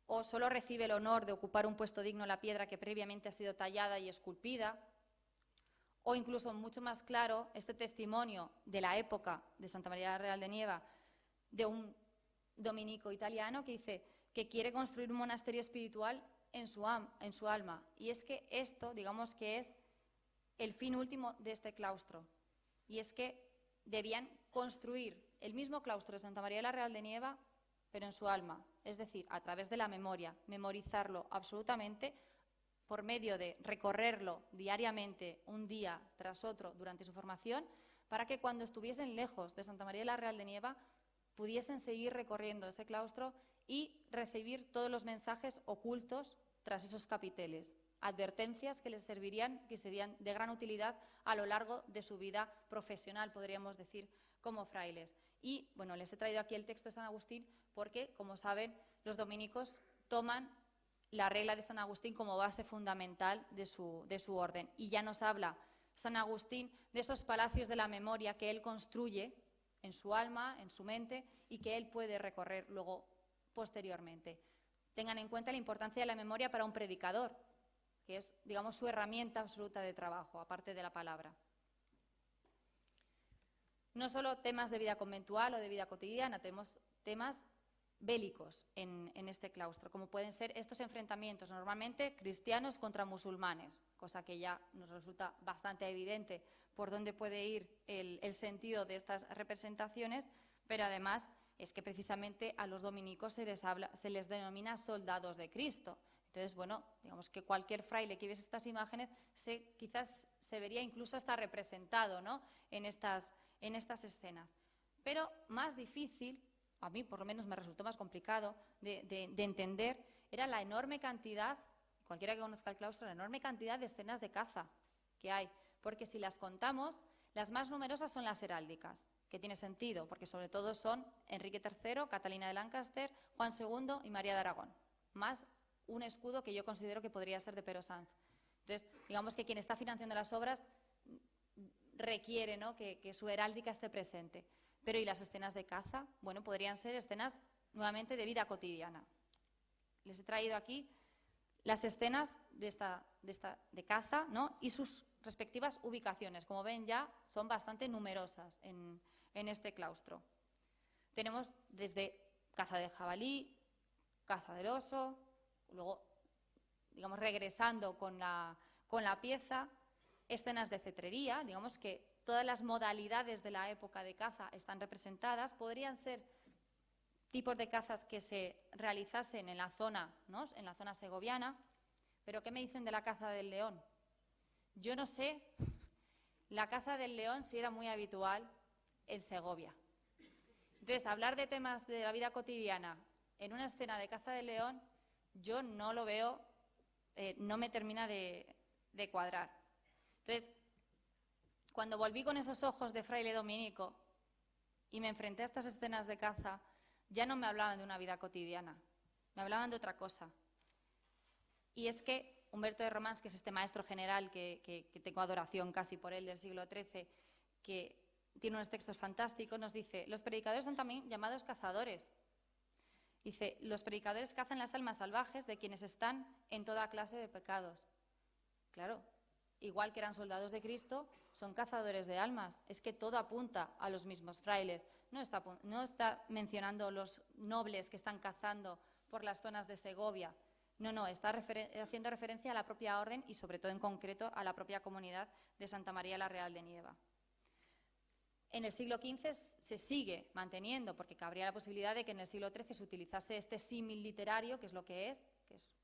o solo recibe el honor de ocupar un puesto digno la piedra que previamente ha sido tallada y esculpida, o incluso mucho más claro este testimonio de la época de Santa María la Real de Nieva, de un dominico italiano que dice que quiere construir un monasterio espiritual en su alma. Y es que esto, digamos que es el fin último de este claustro. Y es que debían construir el mismo claustro de Santa María la Real de Nieva, pero en su alma, es decir, a través de la memoria, memorizarlo absolutamente por medio de recorrerlo diariamente, un día tras otro, durante su formación, para que cuando estuviesen lejos de Santa María la Real de Nieva pudiesen seguir recorriendo ese claustro y recibir todos los mensajes ocultos tras esos capiteles, advertencias que les servirían, que serían de gran utilidad a lo largo de su vida profesional, podríamos decir, como frailes. Y, bueno, les he traído aquí el texto de San Agustín porque, como saben, los dominicos toman la regla de San Agustín como base fundamental de su orden. Y ya nos habla San Agustín de esos palacios de la memoria que él construye en su alma, en su mente, y que él puede recorrer luego posteriormente. Tengan en cuenta la importancia de la memoria para un predicador, que es, digamos, su herramienta absoluta de trabajo, aparte de la palabra. No solo temas de vida conventual o de vida cotidiana, tenemos temas bélicos en este claustro, como pueden ser estos enfrentamientos, normalmente cristianos contra musulmanes, cosa que ya nos resulta bastante evidente por dónde puede ir el sentido de estas representaciones, pero además es que precisamente a los dominicos se les denomina soldados de Cristo. Entonces, bueno, digamos que cualquier fraile que viese estas imágenes quizás se vería incluso hasta representado, ¿no?, en estas escenas. Pero más difícil, a mí por lo menos me resultó más complicado de entender, era la enorme cantidad, cualquiera que conozca el claustro, la enorme cantidad de escenas de caza que hay. Porque si las contamos, las más numerosas son las heráldicas, que tiene sentido, porque sobre todo son Enrique III, Catalina de Lancaster, Juan II y María de Aragón, más un escudo que yo considero que podría ser de Pero Sanz. Entonces, digamos que quien está financiando las obras requiere, ¿no?, que su heráldica esté presente. Pero ¿y las escenas de caza? Bueno, podrían ser escenas nuevamente de vida cotidiana. Les he traído aquí las escenas de caza, ¿no?, y sus respectivas ubicaciones. Como ven, ya son bastante numerosas en este claustro. Tenemos desde caza de jabalí, caza del oso, luego, digamos, regresando con la pieza, escenas de cetrería, digamos que todas las modalidades de la época de caza están representadas. Podrían ser tipos de cazas que se realizasen en la zona, ¿no?, en la zona segoviana. Pero ¿qué me dicen de la caza del león? Yo no sé la caza del león si era muy habitual en Segovia. Entonces, hablar de temas de la vida cotidiana en una escena de caza del león, yo no lo veo, no me termina de cuadrar. Entonces, cuando volví con esos ojos de fraile dominico y me enfrenté a estas escenas de caza, ya no me hablaban de una vida cotidiana, me hablaban de otra cosa. Y es que Humberto de Romans, que es este maestro general que tengo adoración casi por él del siglo XIII, que tiene unos textos fantásticos, nos dice: los predicadores son también llamados cazadores. Dice: los predicadores cazan las almas salvajes de quienes están en toda clase de pecados. Claro, igual que eran soldados de Cristo, son cazadores de almas. Es que todo apunta a los mismos frailes. No está mencionando los nobles que están cazando por las zonas de Segovia. No, está haciendo referencia a la propia orden y, sobre todo en concreto, a la propia comunidad de Santa María la Real de Nieva. En el siglo XV se sigue manteniendo, porque cabría la posibilidad de que en el siglo XIII se utilizase este símil literario, que es lo que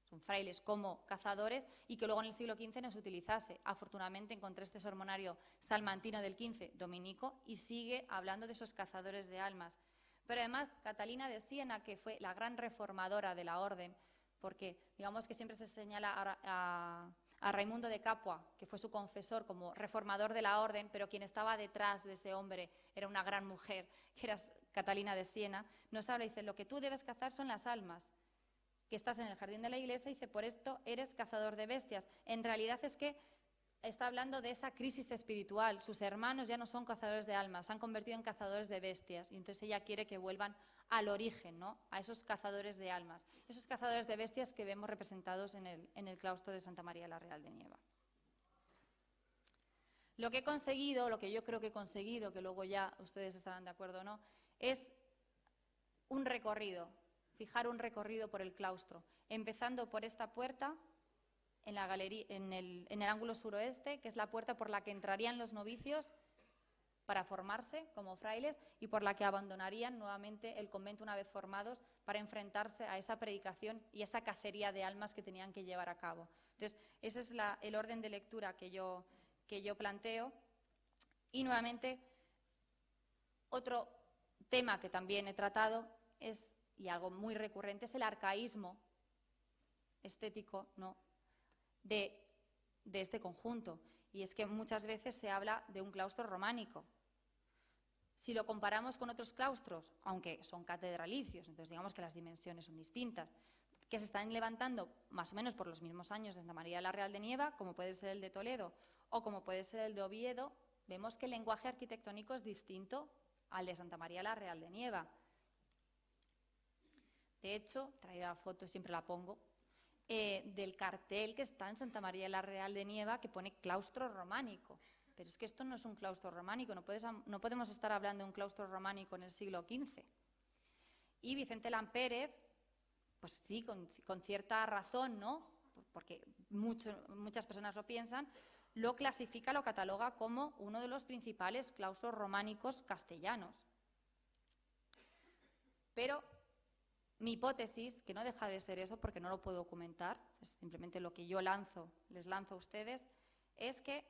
son frailes como cazadores, y que luego en el siglo XV no se utilizase. Afortunadamente encontré este sermonario salmantino del XV, dominico, y sigue hablando de esos cazadores de almas. Pero además, Catalina de Siena, que fue la gran reformadora de la orden, porque digamos que siempre se señala a Raimundo de Capua, que fue su confesor, como reformador de la orden, pero quien estaba detrás de ese hombre era una gran mujer, que era Catalina de Siena, nos habla y dice: lo que tú debes cazar son las almas, que estás en el jardín de la iglesia, y dice: por esto eres cazador de bestias. En realidad es que está hablando de esa crisis espiritual. Sus hermanos ya no son cazadores de almas, se han convertido en cazadores de bestias, y entonces ella quiere que vuelvan al origen, ¿no?, a esos cazadores de almas, esos cazadores de bestias que vemos representados en el claustro de Santa María la Real de Nieva. Lo que he conseguido, lo que yo creo que he conseguido, que luego ya ustedes estarán de acuerdo o no, es un recorrido, fijar un recorrido por el claustro, empezando por esta puerta en la galería, en el ángulo suroeste, que es la puerta por la que entrarían los novicios para formarse como frailes y por la que abandonarían nuevamente el convento una vez formados para enfrentarse a esa predicación y esa cacería de almas que tenían que llevar a cabo. Entonces, ese es el orden de lectura que yo planteo. Y nuevamente, otro tema que también he tratado es, y algo muy recurrente, es el arcaísmo estético, ¿no?, de este conjunto. Y es que muchas veces se habla de un claustro románico. Si lo comparamos con otros claustros, aunque son catedralicios, entonces digamos que las dimensiones son distintas, que se están levantando más o menos por los mismos años de Santa María la Real de Nieva, como puede ser el de Toledo o como puede ser el de Oviedo, vemos que el lenguaje arquitectónico es distinto al de Santa María la Real de Nieva. De hecho, traía foto, siempre la pongo, del cartel que está en Santa María la Real de Nieva que pone claustro románico. Pero es que esto no es un claustro románico, no podemos estar hablando de un claustro románico en el siglo XV. Y Vicente Lampérez, pues sí, con cierta razón, ¿no?, porque muchas personas lo piensan, lo clasifica, lo cataloga como uno de los principales claustros románicos castellanos. Pero mi hipótesis, que no deja de ser eso porque no lo puedo documentar, es simplemente lo que yo les lanzo a ustedes, es que,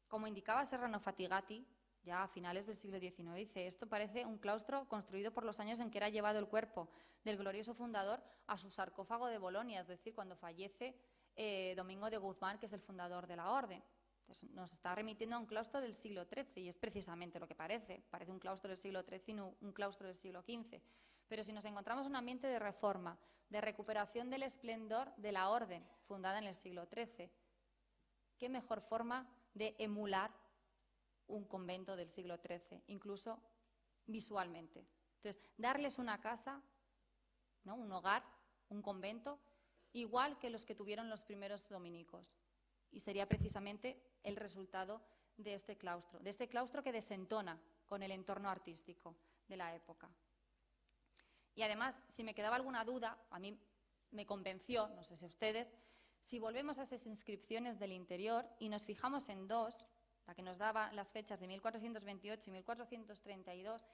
como indicaba Serrano Fatigati, ya a finales del siglo XIX, dice, esto parece un claustro construido por los años en que era llevado el cuerpo del glorioso fundador a su sarcófago de Bolonia, es decir, cuando fallece Domingo de Guzmán, que es el fundador de la orden. Entonces, nos está remitiendo a un claustro del siglo XIII, y es precisamente lo que parece un claustro del siglo XIII y no un claustro del siglo XV. Pero si nos encontramos en un ambiente de reforma, de recuperación del esplendor de la orden fundada en el siglo XIII, ¿qué mejor forma de emular un convento del siglo XIII, incluso visualmente? Entonces, darles una casa, ¿no?, un hogar, un convento, igual que los que tuvieron los primeros dominicos. Y sería precisamente el resultado de este claustro que desentona con el entorno artístico de la época. Y además, si me quedaba alguna duda, a mí me convenció, no sé si a ustedes, si volvemos a esas inscripciones del interior y nos fijamos en dos, la que nos daba las fechas de 1428 y 1432,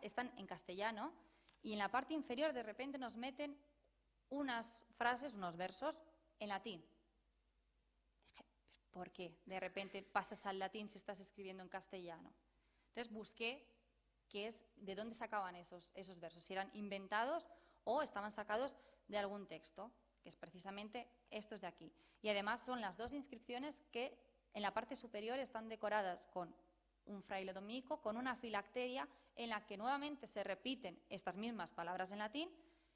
están en castellano, y en la parte inferior de repente nos meten unas frases, unos versos en latín. ¿Por qué de repente pasas al latín si estás escribiendo en castellano? Entonces busqué de dónde sacaban esos versos, si eran inventados o estaban sacados de algún texto, que es precisamente estos de aquí. Y además son las dos inscripciones que en la parte superior están decoradas con un fraile dominico, con una filacteria en la que nuevamente se repiten estas mismas palabras en latín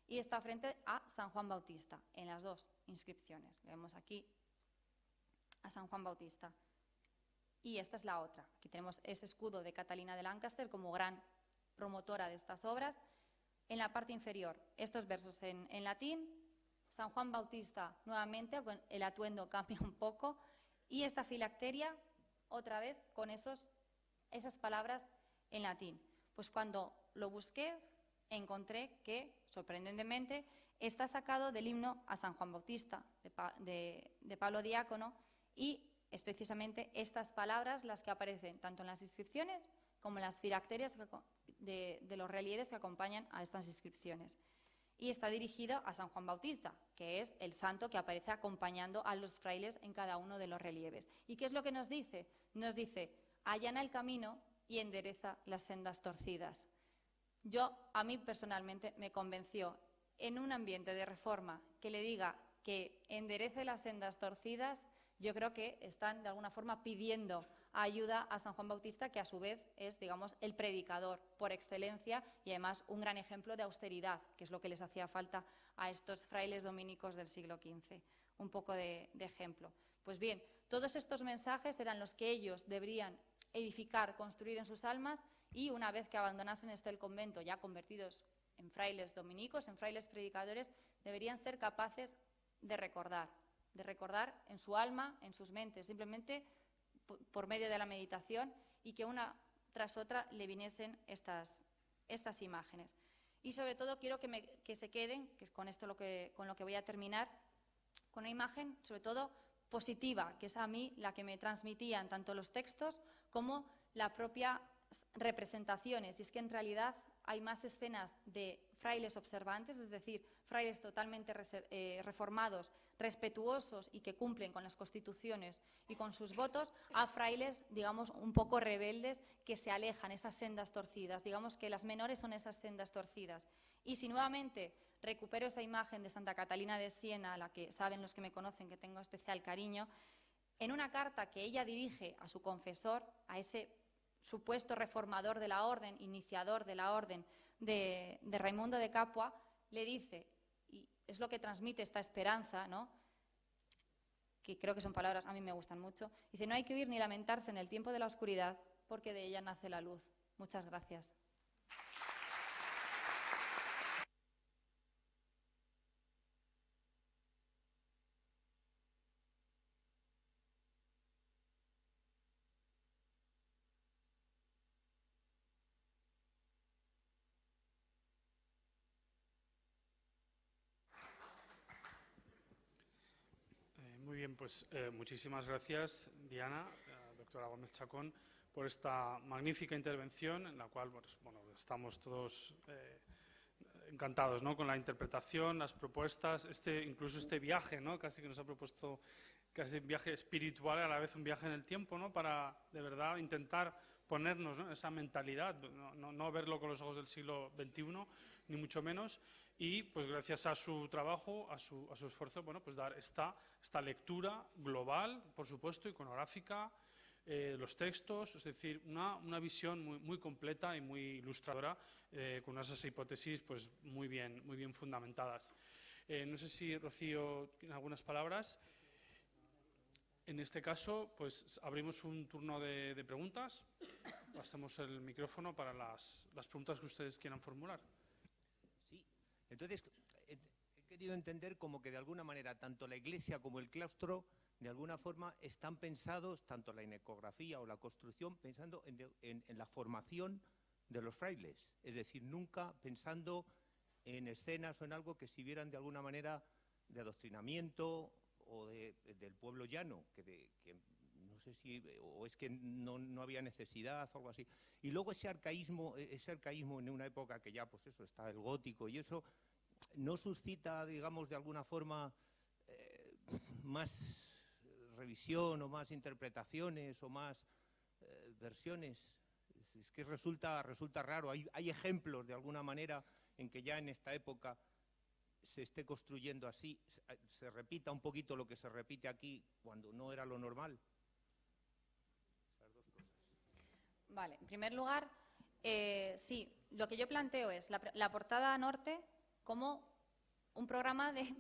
y está frente a San Juan Bautista, en las dos inscripciones. Vemos aquí a San Juan Bautista. Y esta es la otra. Aquí tenemos ese escudo de Catalina de Lancaster como gran promotora de estas obras. En la parte inferior, estos versos en latín. San Juan Bautista, nuevamente, el atuendo cambia un poco. Y esta filacteria, otra vez, con esas palabras en latín. Pues cuando lo busqué, encontré que, sorprendentemente, está sacado del himno a San Juan Bautista, de Pablo Diácono, y es precisamente estas palabras las que aparecen tanto en las inscripciones como en las filacterias de los relieves que acompañan a estas inscripciones. Y está dirigido a San Juan Bautista, que es el santo que aparece acompañando a los frailes en cada uno de los relieves. ¿Y qué es lo que nos dice? Nos dice, allana el camino y endereza las sendas torcidas. A mí personalmente me convenció, en un ambiente de reforma, que le diga que enderece las sendas torcidas. Yo creo que están de alguna forma pidiendo ayuda a San Juan Bautista, que a su vez es, digamos, el predicador por excelencia y además un gran ejemplo de austeridad, que es lo que les hacía falta a estos frailes dominicos del siglo XV. Un poco de ejemplo. Pues bien, todos estos mensajes eran los que ellos deberían edificar, construir en sus almas, y una vez que abandonasen el convento, ya convertidos en frailes dominicos, en frailes predicadores, deberían ser capaces de recordar en su alma, en sus mentes, simplemente por medio de la meditación y que una tras otra le viniesen estas imágenes. Y sobre todo quiero que se queden, que es con esto con lo que voy a terminar, con una imagen sobre todo positiva, que es a mí la que me transmitían tanto los textos como la propia representaciones. Y es que en realidad hay más escenas de frailes observantes, es decir, frailes totalmente reformados, respetuosos y que cumplen con las constituciones y con sus votos, a frailes, digamos, un poco rebeldes que se alejan, esas sendas torcidas. Digamos que las menores son esas sendas torcidas. Y si nuevamente recupero esa imagen de Santa Catalina de Siena, a la que saben los que me conocen que tengo especial cariño, en una carta que ella dirige a su confesor, a ese supuesto reformador de la orden, iniciador de la orden de Raimundo de Capua, le dice, y es lo que transmite esta esperanza, ¿no?, que creo que son palabras, a mí me gustan mucho, dice: no hay que huir ni lamentarse en el tiempo de la oscuridad, porque de ella nace la luz. Muchas gracias. Muy bien, pues muchísimas gracias, Diana, doctora Gómez Chacón, por esta magnífica intervención en la cual bueno, estamos todos encantados, ¿no?, con la interpretación, las propuestas, incluso este viaje, ¿no?, casi que nos ha propuesto casi un viaje espiritual y a la vez un viaje en el tiempo, ¿no?, para de verdad intentar ponernos, ¿no?, esa mentalidad, no verlo con los ojos del siglo XXI, ni mucho menos. Y pues gracias a su trabajo, a su esfuerzo, bueno, pues dar esta lectura global, por supuesto, iconográfica, los textos, es decir, una visión muy completa y muy ilustradora, con esas hipótesis pues muy bien fundamentadas. No sé si Rocío tiene algunas palabras. En este caso, pues abrimos un turno de preguntas. Pasemos el micrófono para las preguntas que ustedes quieran formular. Entonces, he querido entender como que de alguna manera tanto la iglesia como el claustro de alguna forma están pensados, tanto la iconografía o la construcción, pensando en la formación de los frailes. Es decir, nunca pensando en escenas o en algo que sirvieran de alguna manera de adoctrinamiento o del pueblo llano, que no sé si, o es que no había necesidad o algo así. Y luego ese arcaísmo en una época que ya, pues eso, está el gótico y eso, no suscita, digamos, de alguna forma más revisión o más interpretaciones o más versiones. Es que resulta raro. Hay ejemplos, de alguna manera, en que ya en esta época se esté construyendo así, se repita un poquito lo que se repite aquí cuando no era lo normal. Esas dos cosas. Vale, en primer lugar, sí, lo que yo planteo es la portada norte como un programa de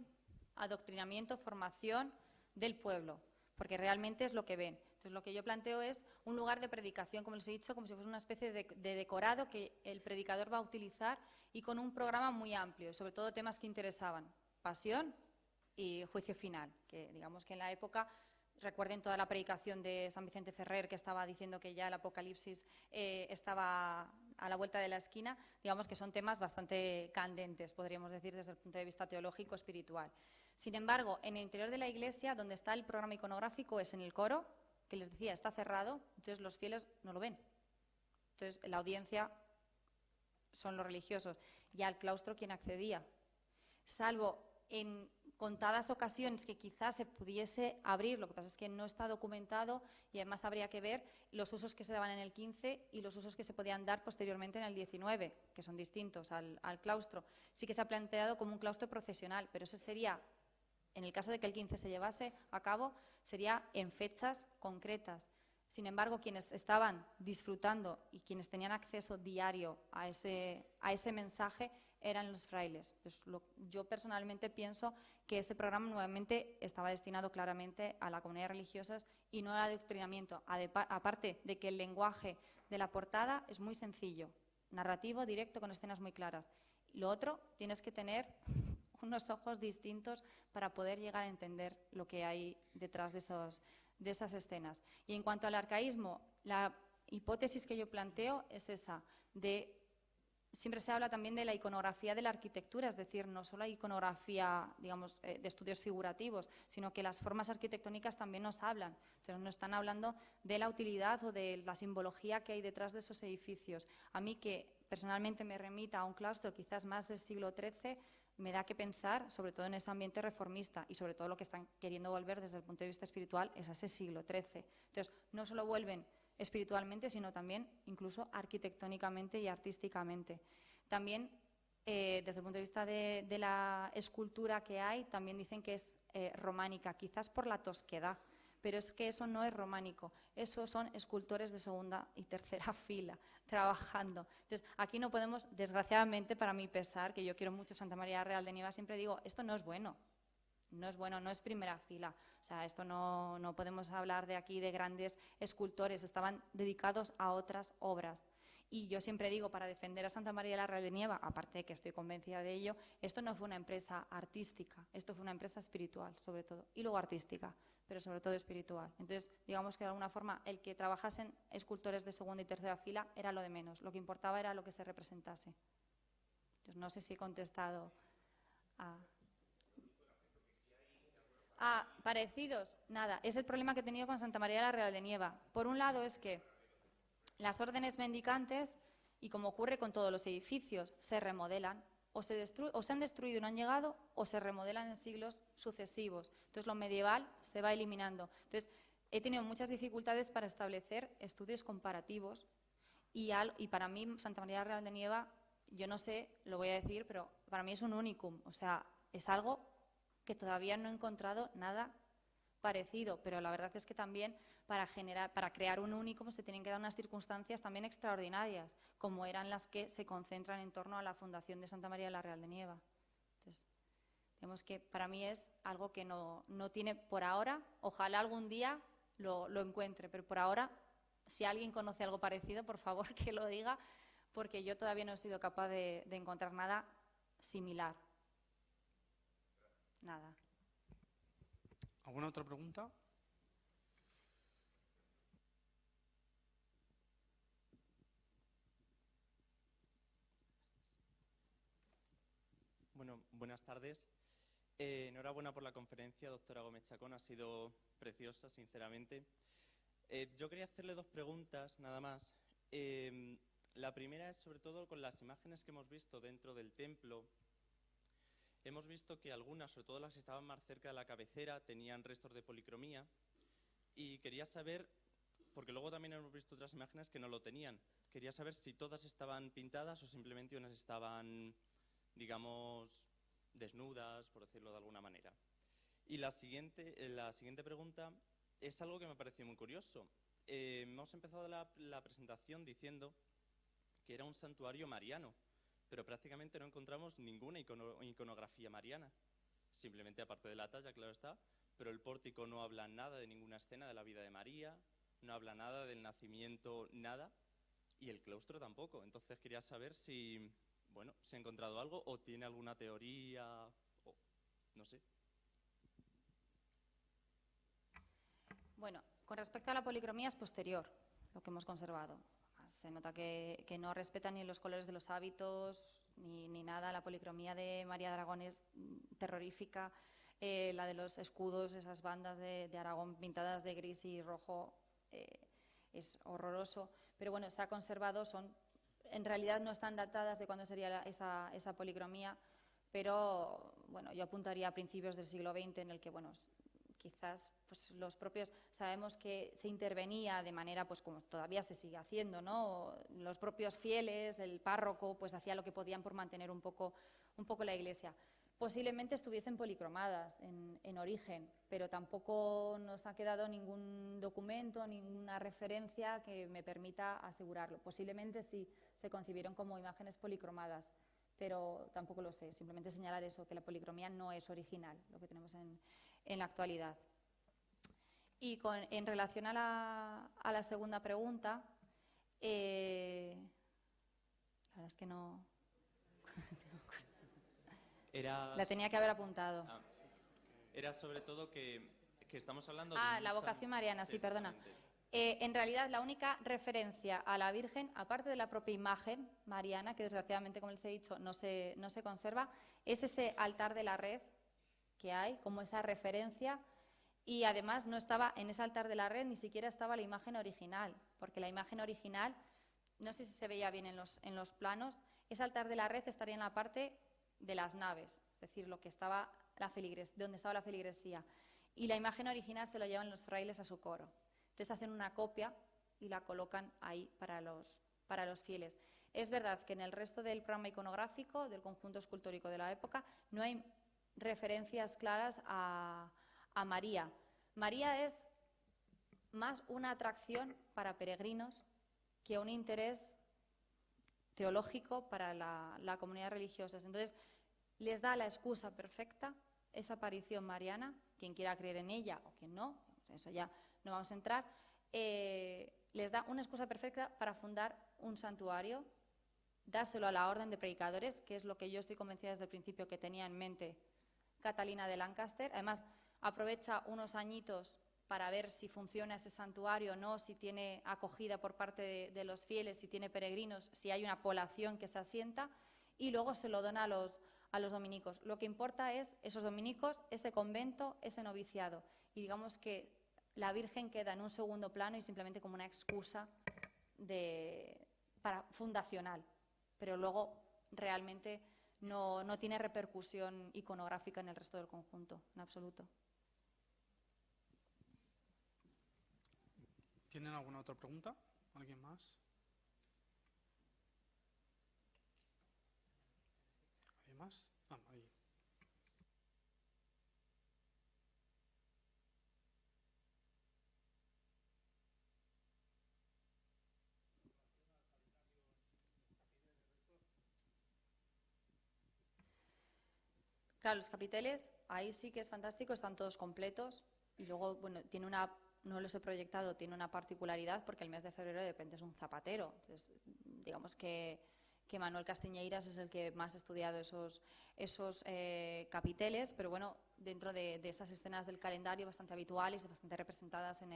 adoctrinamiento, formación del pueblo, porque realmente es lo que ven. Entonces, lo que yo planteo es un lugar de predicación, como les he dicho, como si fuese una especie de decorado que el predicador va a utilizar y con un programa muy amplio, sobre todo temas que interesaban: pasión y juicio final, que digamos que en la época, recuerden toda la predicación de San Vicente Ferrer, que estaba diciendo que ya el Apocalipsis estaba a la vuelta de la esquina, digamos que son temas bastante candentes, podríamos decir, desde el punto de vista teológico, espiritual. Sin embargo, en el interior de la iglesia, donde está el programa iconográfico, es en el coro, que les decía, está cerrado, entonces los fieles no lo ven. Entonces, la audiencia son los religiosos. Y al claustro, ¿quién accedía? Salvo en contadas ocasiones que quizás se pudiese abrir, lo que pasa es que no está documentado y además habría que ver los usos que se daban en el 15 y los usos que se podían dar posteriormente en el 19, que son distintos al claustro. Sí que se ha planteado como un claustro procesional, pero eso sería, en el caso de que el 15 se llevase a cabo, sería en fechas concretas. Sin embargo, quienes estaban disfrutando y quienes tenían acceso diario a ese mensaje eran los frailes. Entonces, yo personalmente pienso que ese programa nuevamente estaba destinado claramente a la comunidad religiosa y no al adoctrinamiento, aparte de que el lenguaje de la portada es muy sencillo, narrativo, directo, con escenas muy claras. Lo otro, tienes que tener unos ojos distintos para poder llegar a entender lo que hay detrás de de esas escenas. Y en cuanto al arcaísmo, la hipótesis que yo planteo es esa, de siempre se habla también de la iconografía de la arquitectura, es decir, no solo hay iconografía, digamos, de estudios figurativos, sino que las formas arquitectónicas también nos hablan. Entonces, nos están hablando de la utilidad o de la simbología que hay detrás de esos edificios. A mí, que personalmente me remita a un claustro quizás más del siglo XIII, me da que pensar, sobre todo en ese ambiente reformista, y sobre todo lo que están queriendo volver desde el punto de vista espiritual es a ese siglo XIII. Entonces, no solo vuelven espiritualmente, sino también incluso arquitectónicamente y artísticamente. También, desde el punto de vista de la escultura que hay, también dicen que es románica, quizás por la tosquedad, pero es que eso no es románico, eso son escultores de segunda y tercera fila trabajando. Entonces, aquí no podemos, desgraciadamente, para mi pesar, que yo quiero mucho Santa María Real de Nieva, siempre digo, esto no es bueno. No es bueno, no es primera fila. O sea, esto no podemos hablar de aquí de grandes escultores, estaban dedicados a otras obras. Y yo siempre digo, para defender a Santa María la Real de Nieva, aparte de que estoy convencida de ello, esto no fue una empresa artística, esto fue una empresa espiritual, sobre todo, y luego artística, pero sobre todo espiritual. Entonces, digamos que de alguna forma el que trabajasen escultores de segunda y tercera fila era lo de menos, lo que importaba era lo que se representase. Entonces, no sé si he contestado a... parecidos, nada, es el problema que he tenido con Santa María la Real de Nieva. Por un lado es que las órdenes mendicantes, y como ocurre con todos los edificios, se remodelan, o se han destruido y no han llegado, o se remodelan en siglos sucesivos. Entonces lo medieval se va eliminando. Entonces he tenido muchas dificultades para establecer estudios comparativos y para mí Santa María Real de Nieva, yo no sé, lo voy a decir, pero para mí es un unicum, o sea, es algo que todavía no he encontrado nada parecido, pero la verdad es que también para crear un unicum se tienen que dar unas circunstancias también extraordinarias, como eran las que se concentran en torno a la fundación de Santa María la Real de Nieva. Entonces, digamos que para mí es algo que no tiene por ahora, ojalá algún día lo encuentre, pero por ahora, si alguien conoce algo parecido, por favor que lo diga, porque yo todavía no he sido capaz de encontrar nada similar. Nada. ¿Alguna otra pregunta? Bueno, buenas tardes. Enhorabuena por la conferencia, doctora Gómez Chacón. Ha sido preciosa, sinceramente. Yo quería hacerle dos preguntas, nada más. La primera es sobre todo con las imágenes que hemos visto dentro del templo. Hemos visto que algunas, sobre todo las que estaban más cerca de la cabecera, tenían restos de policromía y quería saber, porque luego también hemos visto otras imágenes que no lo tenían, quería saber si todas estaban pintadas o simplemente unas estaban, digamos, desnudas, por decirlo de alguna manera. Y la siguiente pregunta es algo que me pareció muy curioso. Hemos empezado la presentación diciendo que era un santuario mariano, pero prácticamente no encontramos ninguna iconografía mariana. Simplemente, aparte de la talla, claro está, pero el pórtico no habla nada de ninguna escena de la vida de María, no habla nada del nacimiento, nada, y el claustro tampoco. Entonces quería saber si, bueno, si ha encontrado algo o tiene alguna teoría, o no sé. Bueno, con respecto a la policromía es posterior lo que hemos conservado. Se nota que no respetan ni los colores de los hábitos ni nada. La policromía de María de Aragón es terrorífica. La de los escudos, esas bandas de Aragón pintadas de gris y rojo, es horroroso. Pero bueno, se ha conservado, en realidad no están datadas de cuándo sería esa policromía, pero bueno, yo apuntaría a principios del siglo XX, en el que, bueno, quizás pues los propios, sabemos que se intervenía de manera, pues como todavía se sigue haciendo, ¿no? Los propios fieles, el párroco, pues hacía lo que podían por mantener un poco la iglesia. Posiblemente estuviesen policromadas en origen, pero tampoco nos ha quedado ningún documento, ninguna referencia que me permita asegurarlo. Posiblemente sí se concibieron como imágenes policromadas, pero tampoco lo sé. Simplemente señalar eso, que la policromía no es original, lo que tenemos en la actualidad. Y en relación a la segunda pregunta, la verdad es que no... La tenía que haber apuntado. Era sobre todo que Que estamos hablando Ah, de la vocación mariana, sí, perdona. exactamente. En realidad, la única referencia a la Virgen, aparte de la propia imagen mariana, que desgraciadamente, como les he dicho, no se conserva, es ese altar de la red que hay, como esa referencia, y además no estaba en ese altar de la red, ni siquiera estaba la imagen original, porque la imagen original, no sé si se veía bien en los planos, ese altar de la red estaría en la parte de las naves, es decir, lo que estaba donde estaba la feligresía, y la imagen original se lo llevan los frailes a su coro. Entonces hacen una copia y la colocan ahí para los fieles. Es verdad que en el resto del programa iconográfico, del conjunto escultórico de la época, no hay referencias claras a María. María es más una atracción para peregrinos que un interés teológico para la comunidad religiosa. Entonces, les da la excusa perfecta esa aparición mariana, quien quiera creer en ella o quien no, eso ya no vamos a entrar, les da una excusa perfecta para fundar un santuario, dárselo a la orden de predicadores, que es lo que yo estoy convencida desde el principio que tenía en mente Catalina de Lancaster. Además, aprovecha unos añitos para ver si funciona ese santuario o no, si tiene acogida por parte de los fieles, si tiene peregrinos, si hay una población que se asienta, y luego se lo dona a los dominicos. Lo que importa es esos dominicos, ese convento, ese noviciado. Y digamos que la Virgen queda en un segundo plano y simplemente como una excusa fundacional, pero luego realmente no tiene repercusión iconográfica en el resto del conjunto, en absoluto. ¿Tienen alguna otra pregunta? ¿Alguien más? ¿Alguien más? Ah, ahí. Claro, los capiteles, ahí sí que es fantástico, están todos completos y luego, bueno, no los he proyectado, tiene una particularidad porque el mes de febrero de repente es un zapatero. Entonces, digamos que Manuel Castiñeiras es el que más ha estudiado esos capiteles, pero bueno, dentro de esas escenas del calendario bastante habituales y bastante representadas en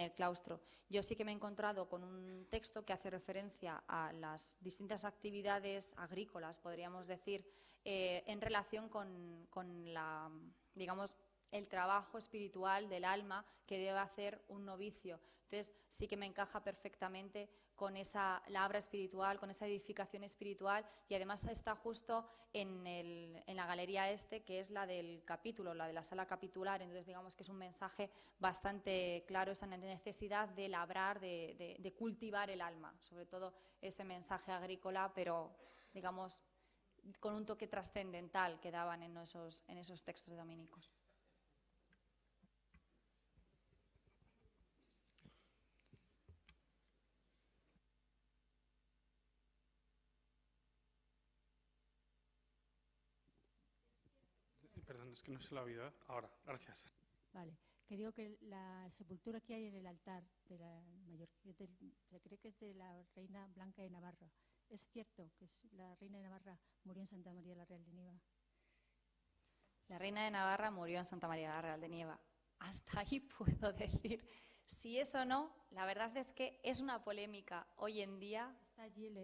el claustro. Yo sí que me he encontrado con un texto que hace referencia a las distintas actividades agrícolas, podríamos decir, en relación con la, digamos, el trabajo espiritual del alma que debe hacer un novicio. Entonces, sí que me encaja perfectamente con esa labra espiritual, con esa edificación espiritual, y además está justo en la galería que es la del capítulo, la de la sala capitular. Entonces, digamos que es un mensaje bastante claro, esa necesidad de labrar, de cultivar el alma, sobre todo ese mensaje agrícola, pero, digamos, con un toque trascendental que daban en esos textos de dominicos. Perdón, es que no se lo ha oído. Ahora, gracias. Vale, que digo que la sepultura que hay en el altar de la mayor, se cree que es de la reina Blanca de Navarra. ¿Es cierto que la reina de Navarra murió en Santa María la Real de Nieva? La reina de Navarra murió en Santa María la Real de Nieva. Hasta ahí puedo decir. Si es o no, la verdad es que es una polémica hoy en día. Está allí la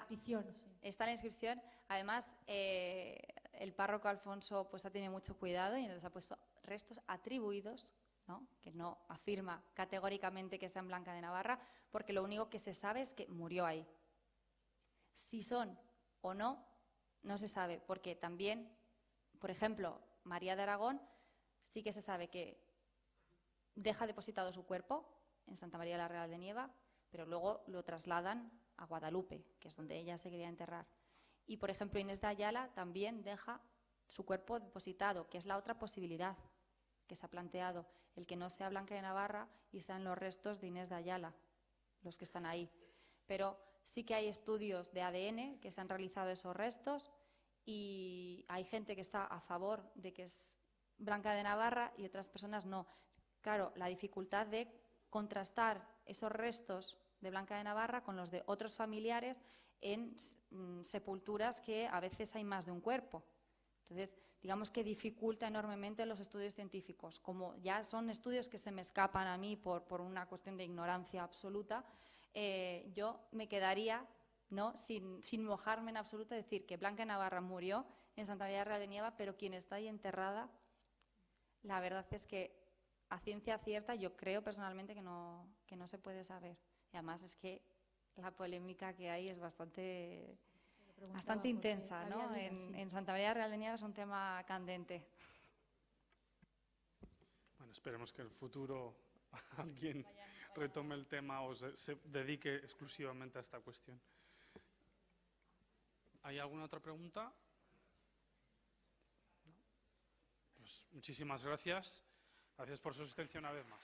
inscripción. Sí. Está en la inscripción. Además, el párroco Alfonso pues ha tenido mucho cuidado y entonces ha puesto restos atribuidos, ¿no? Que no afirma categóricamente que sean Blanca de Navarra, porque lo único que se sabe es que murió ahí. Si son o no, no se sabe, porque también, por ejemplo, María de Aragón sí que se sabe que deja depositado su cuerpo en Santa María la Real de Nieva, pero luego lo trasladan a Guadalupe, que es donde ella se quería enterrar. Y, por ejemplo, Inés de Ayala también deja su cuerpo depositado, que es la otra posibilidad que se ha planteado, el que no sea Blanca de Navarra y sean los restos de Inés de Ayala los que están ahí. Pero sí que hay estudios de ADN que se han realizado esos restos y hay gente que está a favor de que es Blanca de Navarra y otras personas no. Claro, la dificultad de contrastar esos restos de Blanca de Navarra con los de otros familiares en sepulturas que a veces hay más de un cuerpo. Entonces, digamos que dificulta enormemente los estudios científicos. Como ya son estudios que se me escapan a mí por una cuestión de ignorancia absoluta, yo me quedaría, ¿no?, sin mojarme en absoluto, decir que Blanca de Navarra murió en Santa María Real de Nieva, pero quien está ahí enterrada, la verdad es que a ciencia cierta yo creo personalmente que no se puede saber. Y además es que la polémica que hay es bastante intensa, ¿no? En Santa María Real de Nieva es un tema candente. Bueno, esperemos que en el futuro alguien retome el tema o se dedique exclusivamente a esta cuestión. ¿Hay alguna otra pregunta? Pues muchísimas gracias. Gracias por su asistencia una vez más.